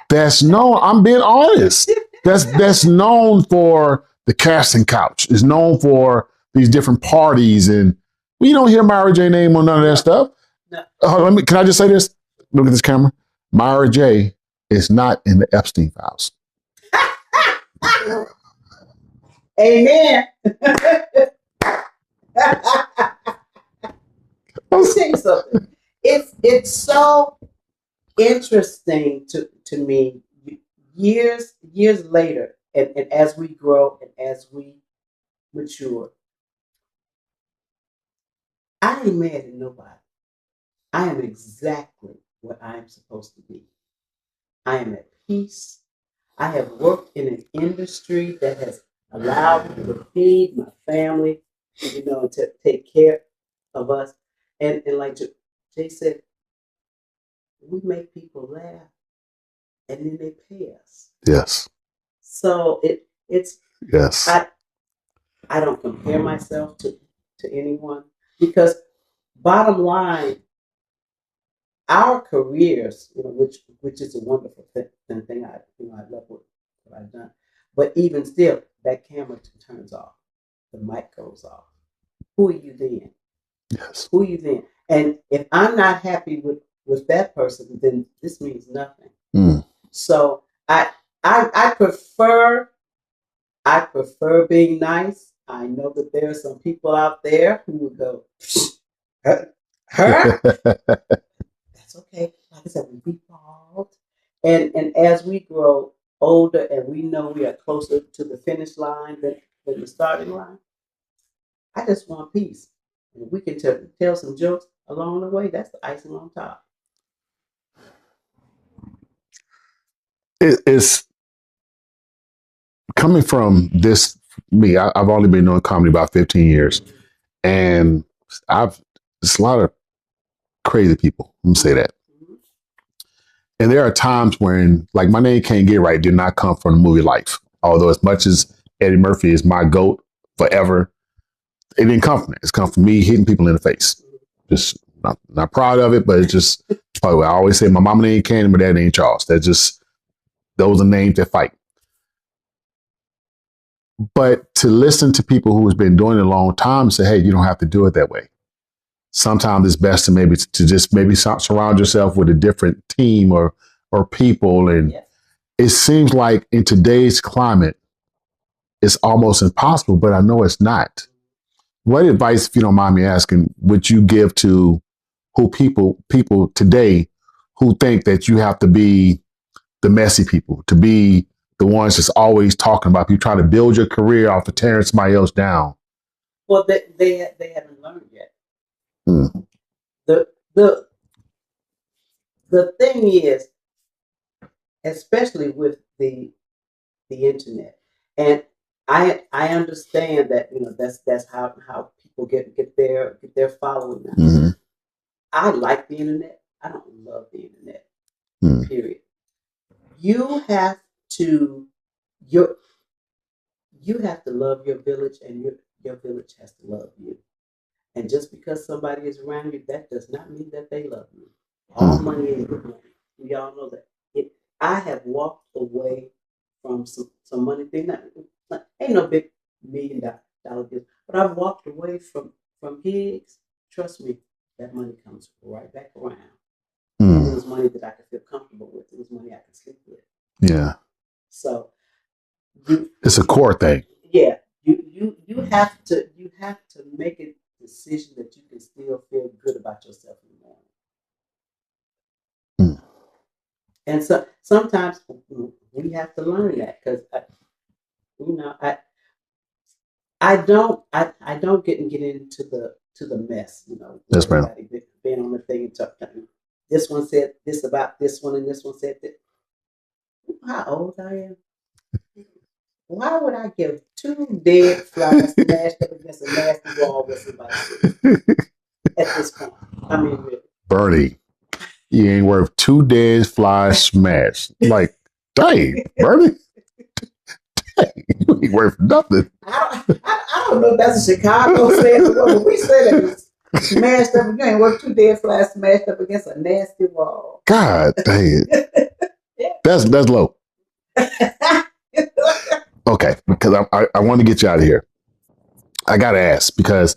that's known, I'm being honest, that's known for the casting couch, is known for these different parties, and we don't hear Myra J name on none of that stuff. No. Can I just say this? Look at this camera. Myra J is not in the Epstein files. Amen. Let me tell you something. It's so interesting to me years later, and as we grow and as we mature. I ain't mad at nobody. I am exactly what I am supposed to be. I am at peace. I have worked in an industry that has allowed me to feed my family, to take care of us. And like Jay said, we make people laugh and then they pay us. Yes. So it's yes. I don't compare myself to anyone, because bottom line, our careers, which is a wonderful thing. I love what I've done. But even still, that camera turns off, the mic goes off. Who are you then? Yes. Who are you then? And if I'm not happy with that person, then this means nothing. So I prefer being nice. I know that there are some people out there who would go, her? That's okay. Like I said, we evolved. And as we grow older and we know we are closer to the finish line than the starting line, I just want peace. And if we can tell some jokes along the way, that's the icing on top. It's coming from me. I've only been doing comedy about 15 years, and it's a lot of crazy people. Let me say that. And there are times when, like, My Name Can't Get Right did not come from the movie Life. Although as much as Eddie Murphy is my GOAT forever, it didn't come from it. It's come from me hitting people in the face. Just not proud of it, but it's just, I always say my mama named Candy, my dad named Charles. Those are names that fight. But to listen to people who has been doing it a long time and say, hey, you don't have to do it that way. sometimes it's best to maybe surround yourself with a different team or people. And it seems like in today's climate, it's almost impossible, but I know it's not. What advice, if you don't mind me asking, would you give to people today who think that you have to be the messy people, to be the ones that's always talking about, you try to build your career off of tearing somebody else down? Well, they haven't learned yet. The thing is, especially with the internet, and I understand that, you know, that's how people get their following now. Mm-hmm. I like the internet. I don't love the internet. Period. You have to love your village, and your village has to love you. And just because somebody is around you, that does not mean that they love you. All money is good money. We all know that. I have walked away from some money thing. Ain't no big $1 million deal, but I've walked away from gigs. Trust me, that money comes right back around. And it was money that I could feel comfortable with. It was money I could sleep with. Yeah. So it's a core thing. Yeah. You have to make a decision that you can still feel good about yourself in the morning. And so sometimes we have to learn that, because I don't get into the mess, you know. Yes, ma'am. Being on the thing and talking. This one said this about this one, and this one said that. How old I am? Why would I give 2 dead flies smashed up against a nasty wall with somebody at this point? I mean, really. Bernie, you ain't worth 2 dead flies smashed. Like, dang, Bernie. Dang, you ain't worth nothing. I don't know if that's a Chicago saying, but we say that it's smashed up. You ain't worth 2 dead flies smashed up against a nasty wall. God dang it. Yeah. That's low. Okay, because I want to get you out of here. I got to ask, because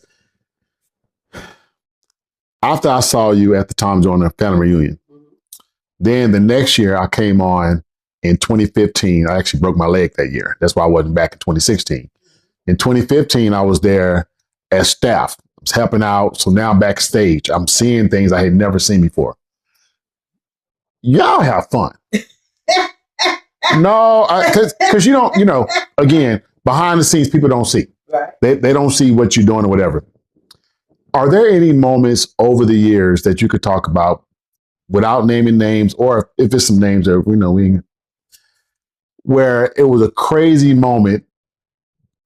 after I saw you at the Tom Joyner family reunion, then the next year I came on in 2015. I actually broke my leg that year. That's why I wasn't back in 2016. In 2015, I was there as staff. I was helping out. So now I'm backstage. I'm seeing things I had never seen before. Y'all have fun. No, because you don't, again, behind the scenes, people don't see. Right. They don't see what you're doing or whatever. Are there any moments over the years that you could talk about without naming names, or if it's some names that where it was a crazy moment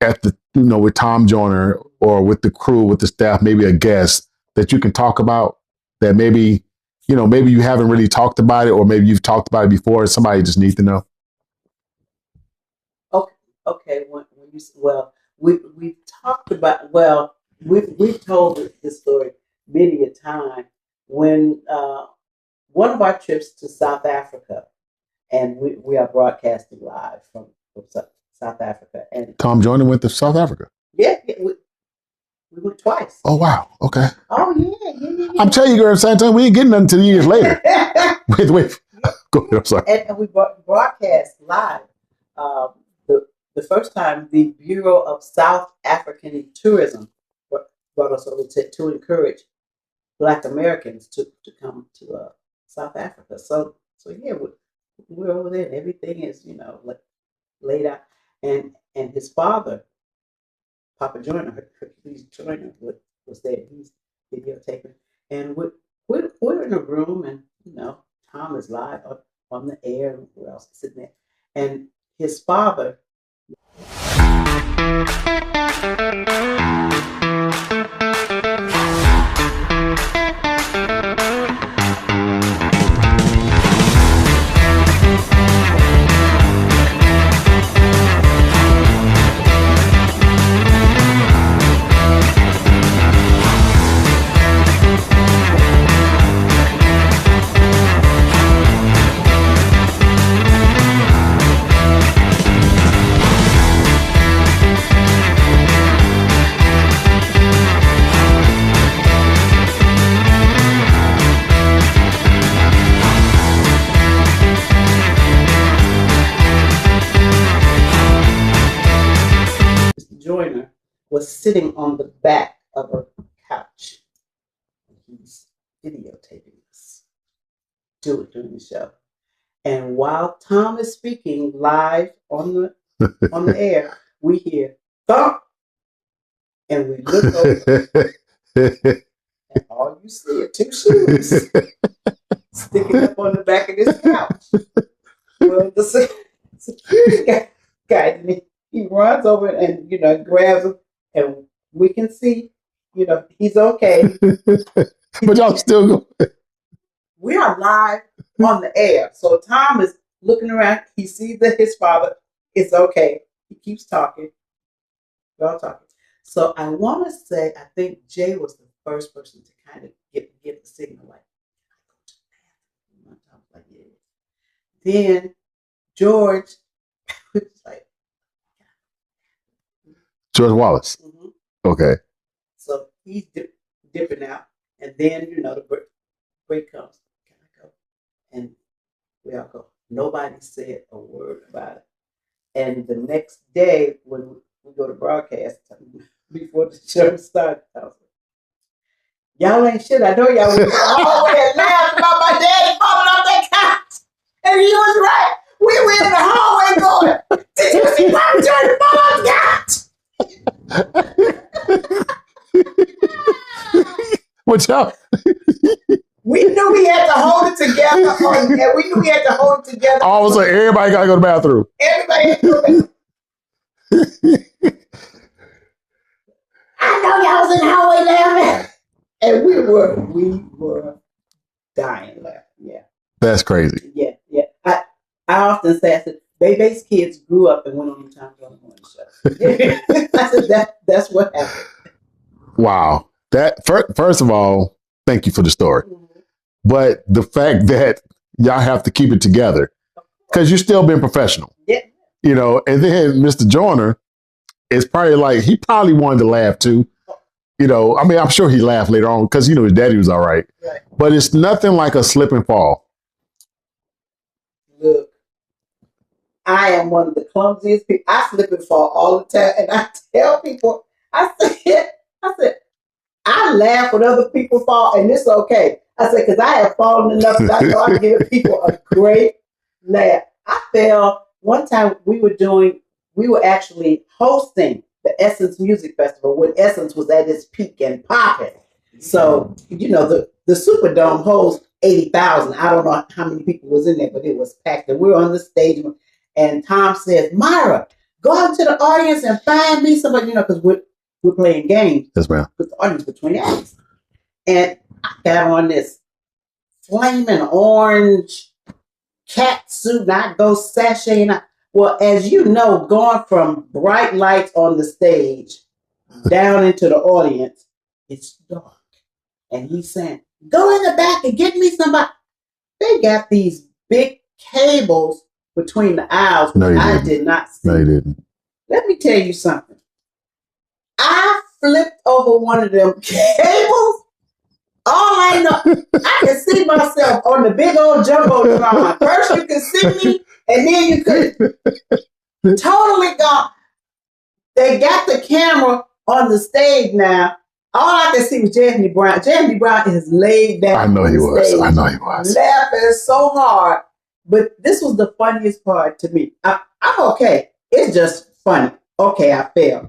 at the, with Tom Joyner or with the crew, with the staff, maybe a guest that you can talk about that maybe you haven't really talked about it, or maybe you've talked about it before and somebody just needs to know? Okay. We've talked about, we've told this story many a time when one of our trips to South Africa, and we are broadcasting live from South Africa. And Tom Joyner went to South Africa? Yeah, we went twice. Oh, wow. Okay. Oh, yeah. I'm telling you, girl, Santa, we ain't getting nothing until years later. Wait. Go ahead, I'm sorry. And we broadcast live. The first time, the Bureau of South African Tourism brought us over to encourage Black Americans to come to South Africa. So yeah, we're over there, and everything is laid out. And his father, Papa Joyner, Hercules Joyner, was there. He's videotaping, and we're in a room, and Tom is live on the air, and we're all sitting there, and his father. was sitting on the back of a couch. He's videotaping us during the show. And while Tom is speaking live on the air, we hear thump, and we look over, and all you see are 2 shoes sticking up on the back of this couch. Well, the security guy, he runs over and grabs him, and we can see, he's okay. But y'all still go. We are live on the air, so Tom is looking around. He sees that his father is okay. He keeps talking. Y'all talking. So I want to say, I think Jay was the first person to kind of get the signal, like, yeah. Then George was like, George Wallace. mm-hmm. Okay. So he's dipping out, and then the break comes. Can I go? And we all go. Nobody said a word about it. And the next day, when we go to broadcast, before the show started, I was like, y'all ain't shit. I know y'all was in the hallway and laughed about my daddy falling off that couch. And he was right. We were in the hallway going, did you see Tom Joyner fall off the couch? What y'all? We knew we had to hold it together. We knew we had to hold it together. All of a sudden, everybody got to go to the bathroom. Everybody had to go to the bathroom. I know y'all was in the hallway laughing. And we were dying laughing. Yeah. That's crazy. Yeah. I often say, I said, Bébé's kids grew up and went on the Tom Joyner Morning Show. I said, that's what happened. Wow. That first of all, thank you for the story. Mm-hmm. But the fact that y'all have to keep it together, because you're still being professional. Yeah. And then Mr. Joyner is probably like, he probably wanted to laugh too. I'm sure he laughed later on because, his daddy was all right. Right. But it's nothing like a slip and fall. Look, I am one of the clumsiest people. I slip and fall all the time. And I tell people, I said, I laugh when other people fall, and it's okay. I said, because I have fallen enough that I know I give people a great laugh. I fell one time. We were actually hosting the Essence Music Festival when Essence was at its peak and popping. So, the Superdome holds 80,000. I don't know how many people was in there, but it was packed. And we were on the stage, and Tom says, Myra, go out to the audience and find me somebody, because we're playing games. Yes, ma'am. With the audience between acts. And I got on this flaming orange cat suit, and I go sashaying. Well, as you know, going from bright lights on the stage down into the audience, it's dark. And he's saying, go in the back and get me somebody. They got these big cables between the aisles. No, I did not see. No, you didn't. Let me tell you something. I flipped over one of them cables. All I know, I can see myself on the big old jumbotron. First you can see me, and then you could totally gone. They got the camera on the stage now. All I could see was Jeremy Brown. Jeremy Brown is laid down. I know he was. Laughing so hard. But this was the funniest part to me. I'm okay. It's just funny. Okay, I failed.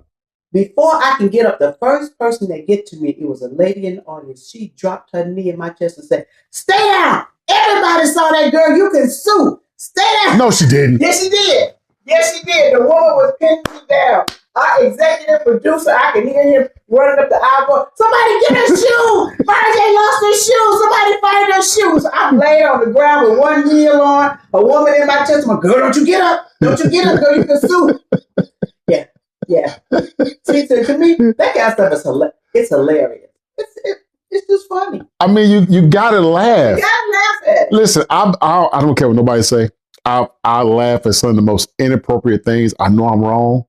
Before I can get up, the first person that get to me, it was a lady in the audience. She dropped her knee in my chest and said, stay down. Everybody saw that girl. You can sue. Stay down. No, she didn't. Yes, she did. Yes, she did. The woman was pinning me down. Our executive producer, I can hear him running up the aisle going, somebody get her shoe. Myra J lost her shoes. Somebody find her shoes. I'm laying on the ground with one heel on, a woman in my chest. My girl, don't you get up. Don't you get up, girl. You can sue. Yeah. See, to me, that kind of stuff is hilarious. It's just funny. I mean, you gotta laugh. You gotta laugh at it. Listen, I don't care what nobody say. I laugh at some of the most inappropriate things. I know I'm wrong.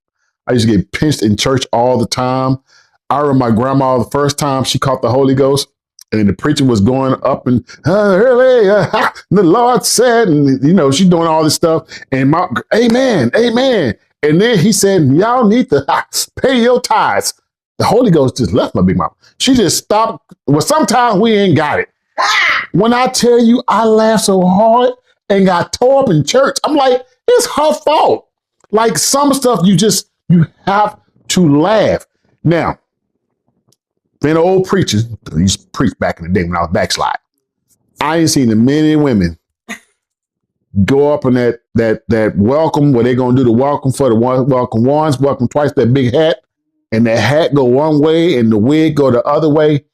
I used to get pinched in church all the time. I remember my grandma, the first time she caught the Holy Ghost, and the preacher was going up and the Lord said, and she's doing all this stuff, and amen. And then he said, y'all need to pay your tithes. The Holy Ghost just left my big mama. She just stopped. Well, sometimes we ain't got it. When I tell you I laughed so hard and got tore up in church, I'm like, it's her fault. Like some stuff you have to laugh. Now, being an old preacher, I used to preach back in the day when I was backslide. I ain't seen the men and women go up in that welcome where they're gonna do the welcome for the one, welcome once, welcome twice, that big hat, and that hat go one way and the wig go the other way.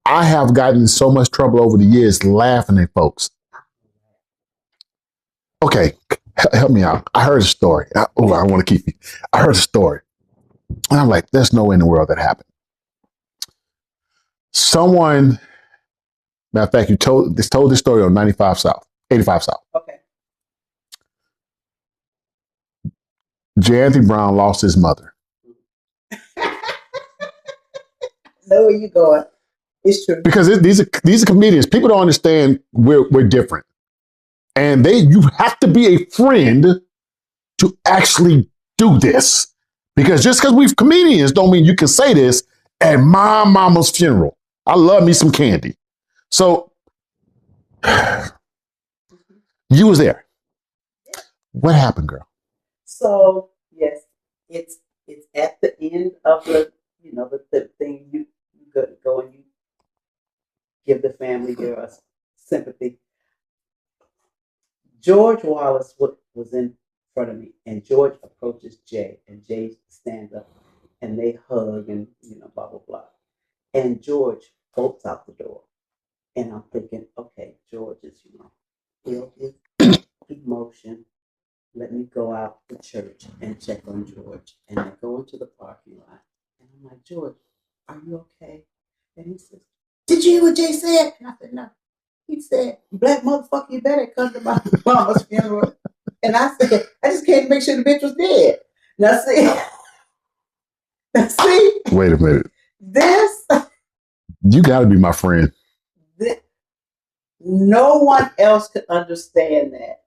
I have gotten in so much trouble over the years laughing at folks. Okay, help me out. I heard a story. I want to keep you. I heard a story. And I'm like, there's no way in the world that happened. Someone, matter of fact, you told this story on 85 South. Okay. J. Anthony Brown lost his mother. Know where you going. It's true. Because these are comedians. People don't understand we're different. And you have to be a friend to actually do this. Because just because we're comedians don't mean you can say this at my mama's funeral. I love me some candy. So you was there. What happened, girl? So yes, it's at the end of the thing you go and you give the family your sympathy. George Wallace was in front of me, and George approaches Jay, and Jay stands up, and they hug, and blah blah blah, and George bolts out the door, and I'm thinking, okay, George is feel his emotion. Let me go out to church and check on George, and I go into the parking lot, and I'm like, George, are you okay? And he says, did you hear what Jay said? And I said, no. He said, black motherfucker, you better come to my mama's funeral. And I said, I just came to make sure the bitch was dead. Now see? Wait a minute. This. You got to be my friend. No one else could understand that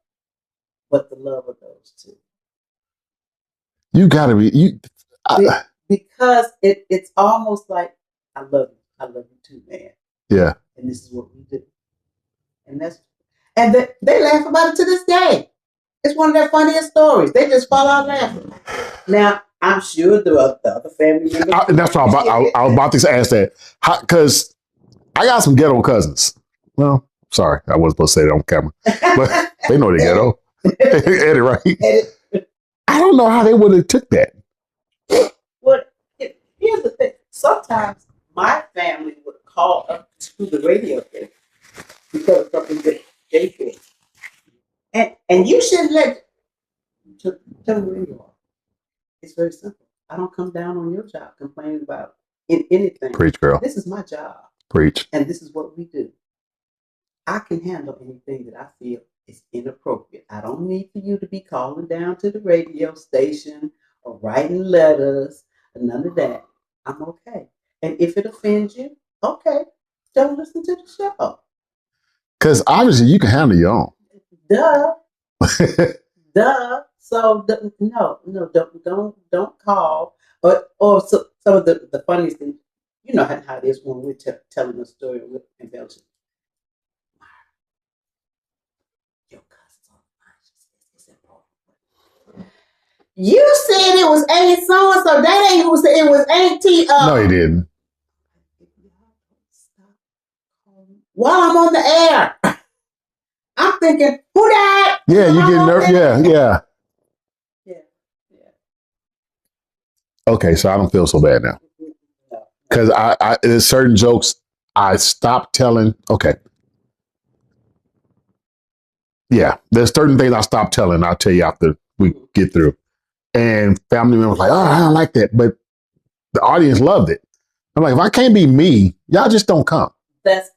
but the love of those two. You got to be. Because it's almost like, I love you too, man. Yeah. And this is what we do. And they laugh about it to this day. It's one of their funniest stories. They just fall out laughing. Now, I'm sure the other family members. That's what I was about to ask that. Because I got some ghetto cousins. Well, sorry, I wasn't supposed to say that on camera. But they know they're ghetto. Eddie, right? I don't know how they would have took that. Well, here's the thing. Sometimes my family would call up to the radio station because of something that they did. And you shouldn't let tell me where you are. It's very simple. I don't come down on your job complaining about anything. Preach, girl. This is my job. Preach. And this is what we do. I can handle anything that I feel is inappropriate. I don't need for you to be calling down to the radio station or writing letters or none of that. I'm okay. And if it offends you, okay, don't listen to the show. Because obviously you can handle your own. Duh. So no, don't call. Or some of the funniest things. You know how it is when we're telling a story with embellishing. Your cousin's on the line. It's important. You said it was Aunt so and so. That ain't who said it was Auntie. No, he didn't. While I'm on the air, I'm thinking, who that? Yeah, you get nervous. Yeah. Okay, so I don't feel so bad now. Because there's certain jokes I stopped telling. Okay. Yeah, there's certain things I stopped telling. I'll tell you after we get through. And family members like, oh, I don't like that. But the audience loved it. I'm like, if I can't be me, y'all just don't come. That's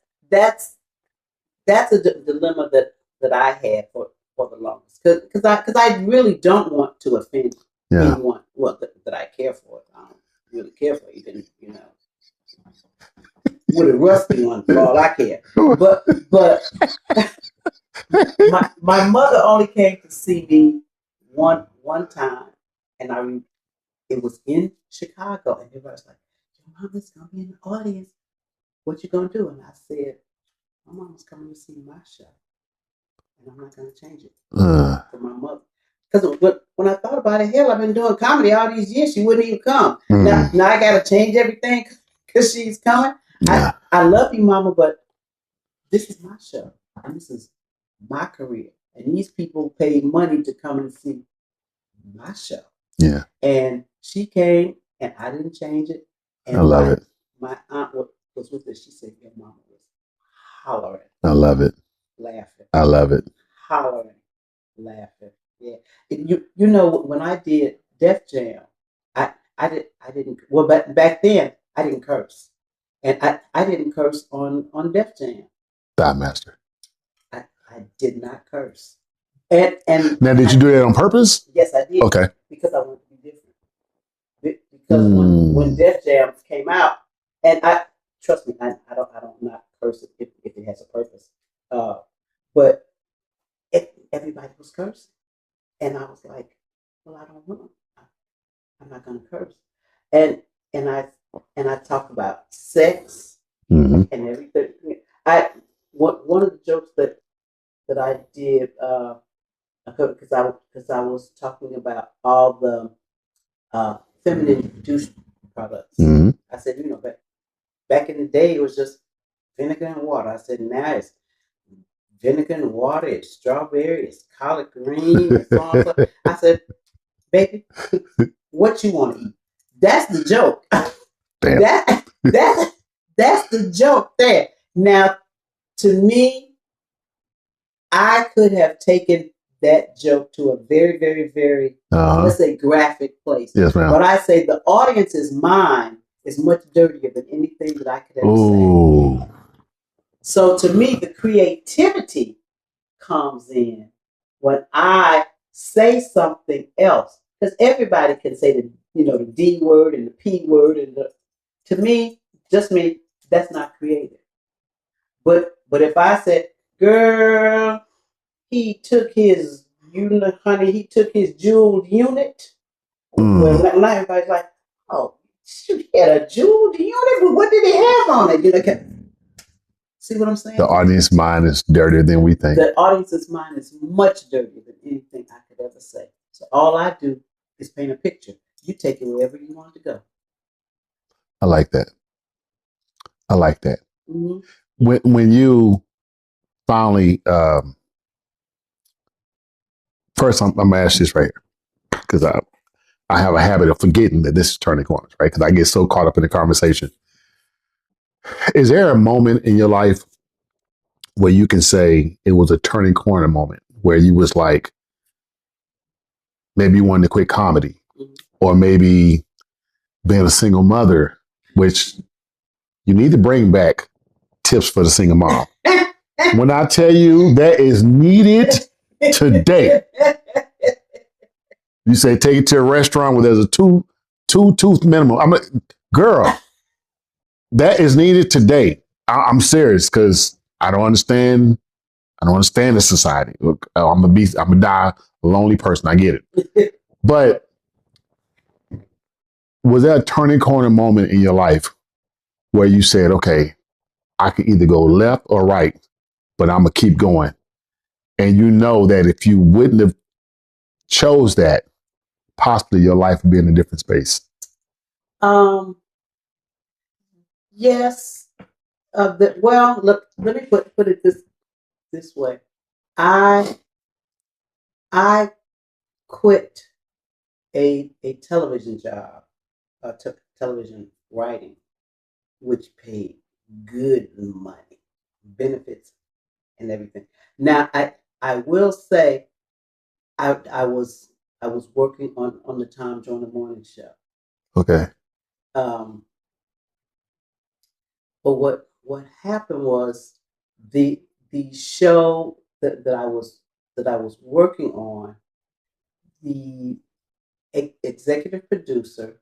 a dilemma that I had for the longest. Because I really don't want to offend anyone that I care for. I don't really care for even, with a rusty one for all I care. But my mother only came to see me one time, and it was in Chicago, and everybody's like, mama's gonna be in the audience. What you gonna do? And I said, my mama's coming to see my show, and I'm not gonna change it for my mother. Because when I thought about it, hell, I've been doing comedy all these years. She wouldn't even come. Now I got to change everything because she's coming. Yeah. I love you, Mama, but this is my show. And this is my career. And these people paid money to come and see my show. Yeah. And she came, and I didn't change it. And I love it. My aunt was with her. She said, your mama was hollering. I love it. Laughing. I love it. Hollering. Laughing. Yeah. You know, when I did Def Jam, I didn't, well, back then, I didn't curse. And I didn't curse on Def Jam. Die Master. I did not curse. And now, did you do that on purpose? Yes, I did. Okay. Because I wanted to be different. Because when Def Jam came out, and trust me, I don't not curse if it has a purpose. But everybody was cursing, and I was like, well, I don't know. I'm not going to curse. And I talk about sex and everything. One of the jokes that I did because I was talking about all the feminine douche products. I said, you know, back in the day it was just vinegar and water. I said now it's vinegar and water, it's strawberry, it's collard green, and so on. I said, baby, what you want to eat? That's the joke. Damn. That's the joke there. Now, to me, I could have taken that joke to a very, very, very, let's say, graphic place. Yes, ma'am. But I say the audience's mind is much dirtier than anything that I could ever say. So to me, the creativity comes in when I say something else. Because everybody can say the D word and the P word, and to me, just me, that's not creative. But if I said, girl, he took his unit, honey, he took his jeweled unit. Well, now everybody's like, oh, shoot, he had a jeweled unit, but what did he have on it? See what I'm saying? The audience mind is dirtier than we think. The audience's mind is much dirtier than anything I could ever say. So all I do is paint a picture. You take it wherever you want to go. I like that. I like that. Mm-hmm. When you finally, first I'm going to ask this right here, because I have a habit of forgetting that this is turning corners, right? Because I get so caught up in the conversation. Is there a moment in your life where you can say it was a turning corner moment, where you was like, maybe you wanted to quit comedy, or maybe being a single mother, which you need to bring back tips for the single mom. When I tell you that is needed today, you say take it to a restaurant where there's a two tooth minimum. I'm like, girl, that is needed today. I'm serious, because I don't understand this society. Look, I'm gonna die a lonely person. I get it. But was that a turning corner moment in your life where you said, okay, I can either go left or right, but I'm gonna keep going? And you know that if you wouldn't have chose that, possibly your life would be in a different space. Yes. Well, look, let me put it this way. I quit a television job, television writing, which paid good money, benefits, and everything. Now, I will say, I was working on the Tom Joyner Morning Show. Okay. But what happened was the show that I was working on, the executive producer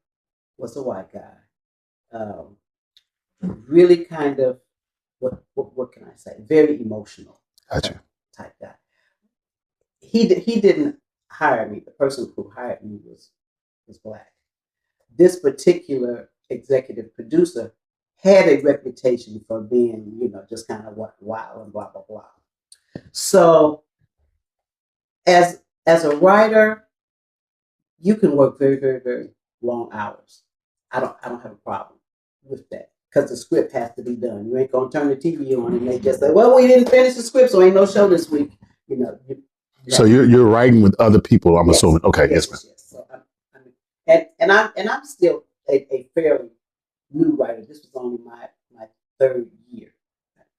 was a white guy. Really kind of what can I say? Very emotional. Gotcha. Type guy. He didn't hire me. The person who hired me was black. This particular executive producer, had a reputation for being, just kind of wild and blah, blah, blah. So as a writer, you can work very, very, very long hours. I don't have a problem with that because the script has to be done. You ain't gonna turn the TV on and they just say, "Well, we didn't finish the script, so ain't no show this week." So you're writing with other people, I'm assuming. Okay, yes, ma'am. Yes. So I'm still a fairly new writer. This was only my third year,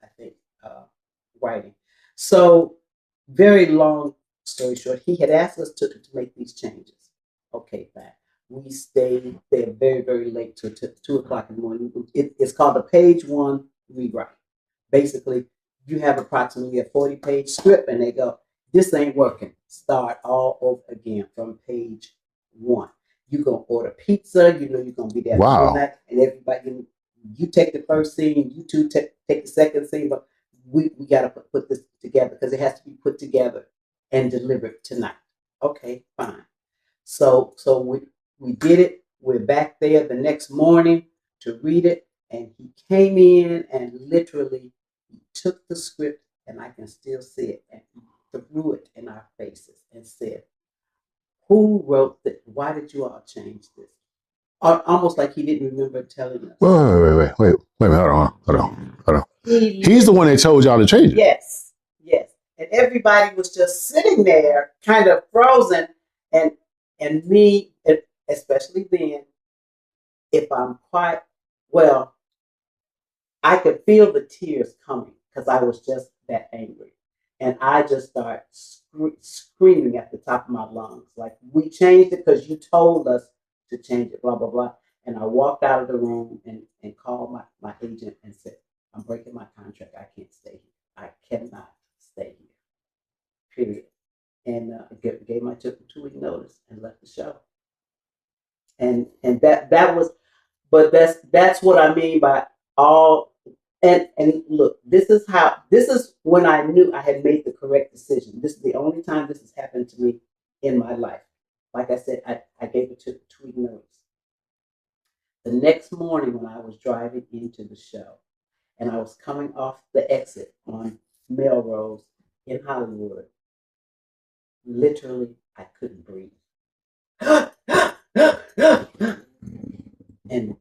I think, writing. So very long story short, he had asked us to make these changes. Okay, fine. We stayed there very, very late till 2 o'clock in the morning. It's called a page one rewrite. Basically, you have approximately a 40-page script, and they go, "This ain't working. Start all over again from page one." You're gonna order pizza. You're gonna be there Wow. midnight, and everybody, you take the first scene, you two take the second scene, but we gotta put this together because it has to be put together and delivered tonight. Okay, fine. So we did it. We're back there the next morning to read it, and he came in and literally he took the script, and I can still see it, and he threw it in our faces and said, "Who wrote that? Why did you all change this?" Almost like he didn't remember telling us. Wait a minute, hold on. He's the one that told y'all to change it. Yes. And everybody was just sitting there, kind of frozen, and me, especially then, if I'm quite well, I could feel the tears coming because I was just that angry. And I just started screaming at the top of my lungs, like, "We changed it because you told us to change it, blah, blah, blah." And I walked out of the room and called my agent and said, "I'm breaking my contract. I can't stay here. I cannot stay here, period." And gave my 2-week notice and left the show. And that was, but that's what I mean by all. And look, this is when I knew I had made the correct decision. This is the only time this has happened to me in my life. Like I said, I gave it 2-week notice. The next morning when I was driving into the show and I was coming off the exit on Melrose in Hollywood, literally I couldn't breathe. And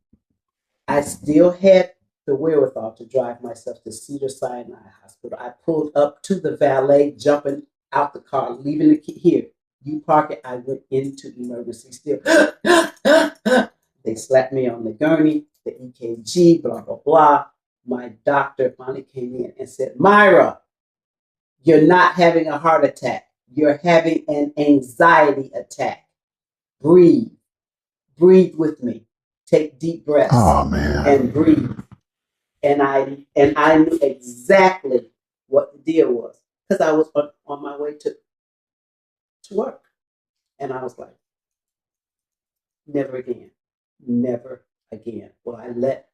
I still had the wherewithal to drive myself to Cedars-Sinai Hospital. I pulled up to the valet, jumping out the car, leaving the key here. You park it. I went into emergency still. They slapped me on the gurney, the EKG, blah, blah, blah. My doctor finally came in and said, "Myra, you're not having a heart attack. You're having an anxiety attack. Breathe. Breathe with me. Take deep breaths." Oh, man. And breathe. And I knew exactly what the deal was because I was on my way to work. And I was like, never again. Never again will I let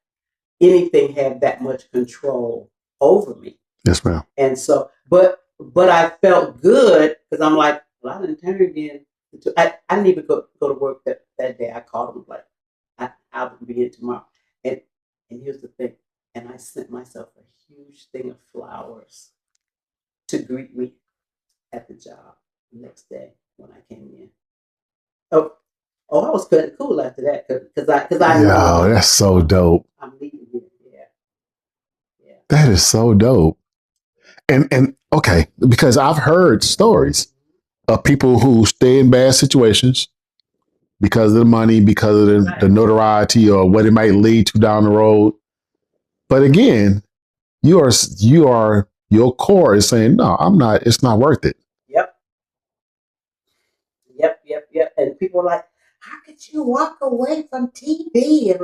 anything have that much control over me. Yes, ma'am. And so, but I felt good because I'm like, well, I didn't turn in. I didn't even go to work that day. I called him like, I'll be in tomorrow. And here's the thing. And I sent myself a huge thing of flowers to greet me at the job the next day when I came in. Oh, I was kind of cool after that because I know. Yo, that's so dope. I'm leaving here. Yeah. That is so dope. And okay, because I've heard stories of people who stay in bad situations because of the money, because of the notoriety or what it might lead to down the road. But again, your core is saying, "No, I'm not, it's not worth it." Yep. And people are like, "How could you walk away from TV?"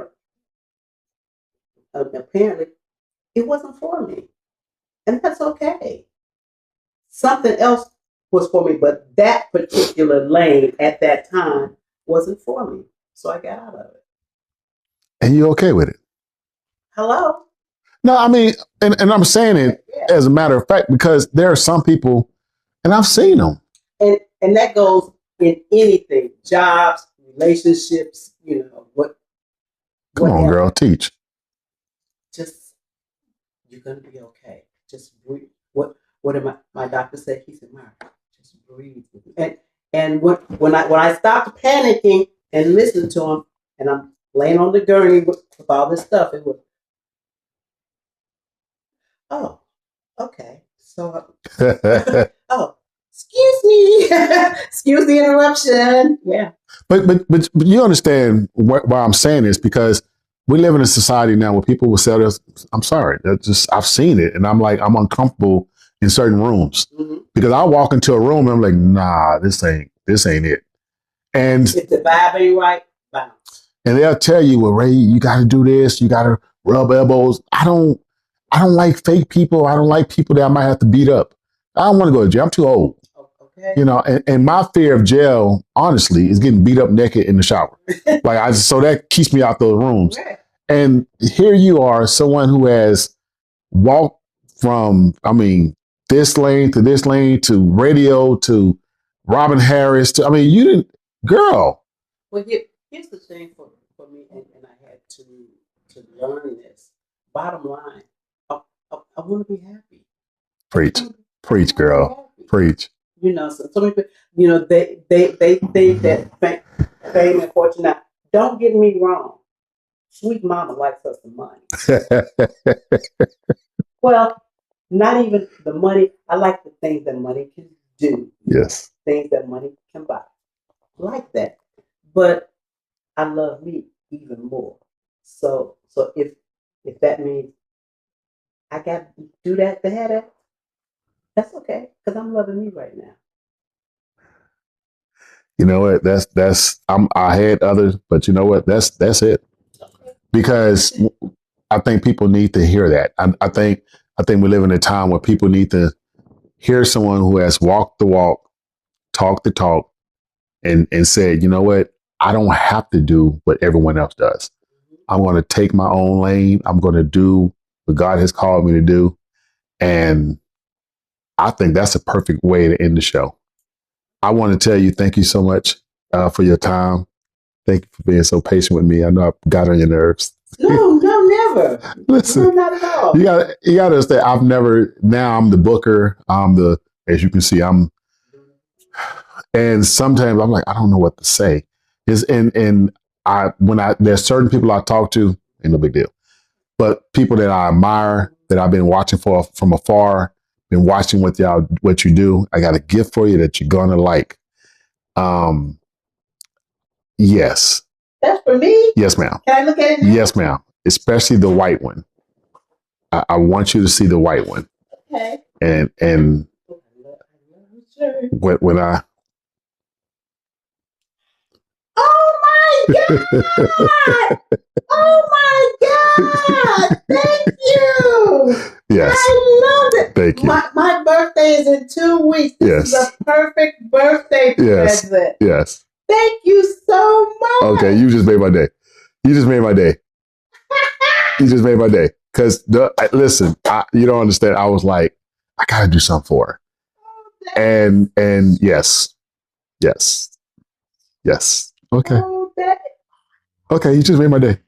And apparently it wasn't for me. And that's okay. Something else was for me, but that particular lane at that time wasn't for me. So I got out of it. And you're okay with it? Hello? No, I mean, and I'm saying it as a matter of fact, because there are some people, and I've seen them. And that goes in anything, jobs, relationships, what Come on, girl, teach. Just, you're gonna be okay. Just breathe. What did my doctor say? He said, Myra, just breathe. And when I stopped panicking and listened to him, and I'm laying on the gurney with all this stuff, it was, oh, okay. So, oh, excuse me, excuse the interruption. Yeah. But you understand why I'm saying this, because we live in a society now where people will say this. I'm sorry, that's just, I've seen it, and I'm like, I'm uncomfortable in certain rooms because I walk into a room and I'm like, nah, this ain't it. And if the vibe ain't right, bounce. And they'll tell you, well, Ray, you got to do this, you got to rub elbows. I don't like fake people. I don't like people that I might have to beat up. I don't want to go to jail. I'm too old. Okay. You know, and my fear of jail, honestly, is getting beat up naked in the shower. So that keeps me out those rooms. Right. And here you are, someone who has walked from, this lane to radio to Robin Harris to, you didn't, girl. Well, here's the thing for me, and I had to learn this. Bottom line, I want to be happy. Preach, girl. Preach. You know, so many people, you know, they think that fame and fortune. Now, don't get me wrong. Sweet mama likes us some money. Well, not even the money. I like the things that money can do. Yes. Things that money can buy. Like that. But I love me even more. So if that means I got to do that to have that, that's okay, because I'm loving me right now. You know what? I had others, but you know what? That's it. Because I think people need to hear that. I think we live in a time where people need to hear someone who has walked the walk, talked the talk, and said, you know what? I don't have to do what everyone else does. I'm going to take my own lane. I'm going to do what God has called me to do. And I think that's a perfect way to end the show. I want to tell you, thank you so much for your time. Thank you for being so patient with me. I know I got on your nerves. No, never. Listen, no, not at all. You got to understand, now I'm the booker. As you can see, and sometimes I'm like, I don't know what to say. There's certain people I talk to, ain't no big deal. But people that I admire, that I've been watching from afar, been watching what you do, I got a gift for you that you're gonna like. Yes. That's for me? Yes, ma'am. Can I look at it now? Yes, ma'am. Especially the white one. I want you to see the white one. Okay. And when I. Oh my God! Oh my God! Thank you. Yes. I love it. Thank you. My birthday is in 2 weeks. This is a perfect birthday present. Yes. Thank you so much. Okay, you just made my day. You just made my day. Because listen, you don't understand. I was like, I gotta do something for her. And yes. Okay. Okay, you just made my day.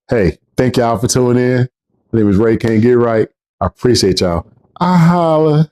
Hey, thank y'all for tuning in. My name is Ray Can't Get Right. I appreciate y'all. I holla.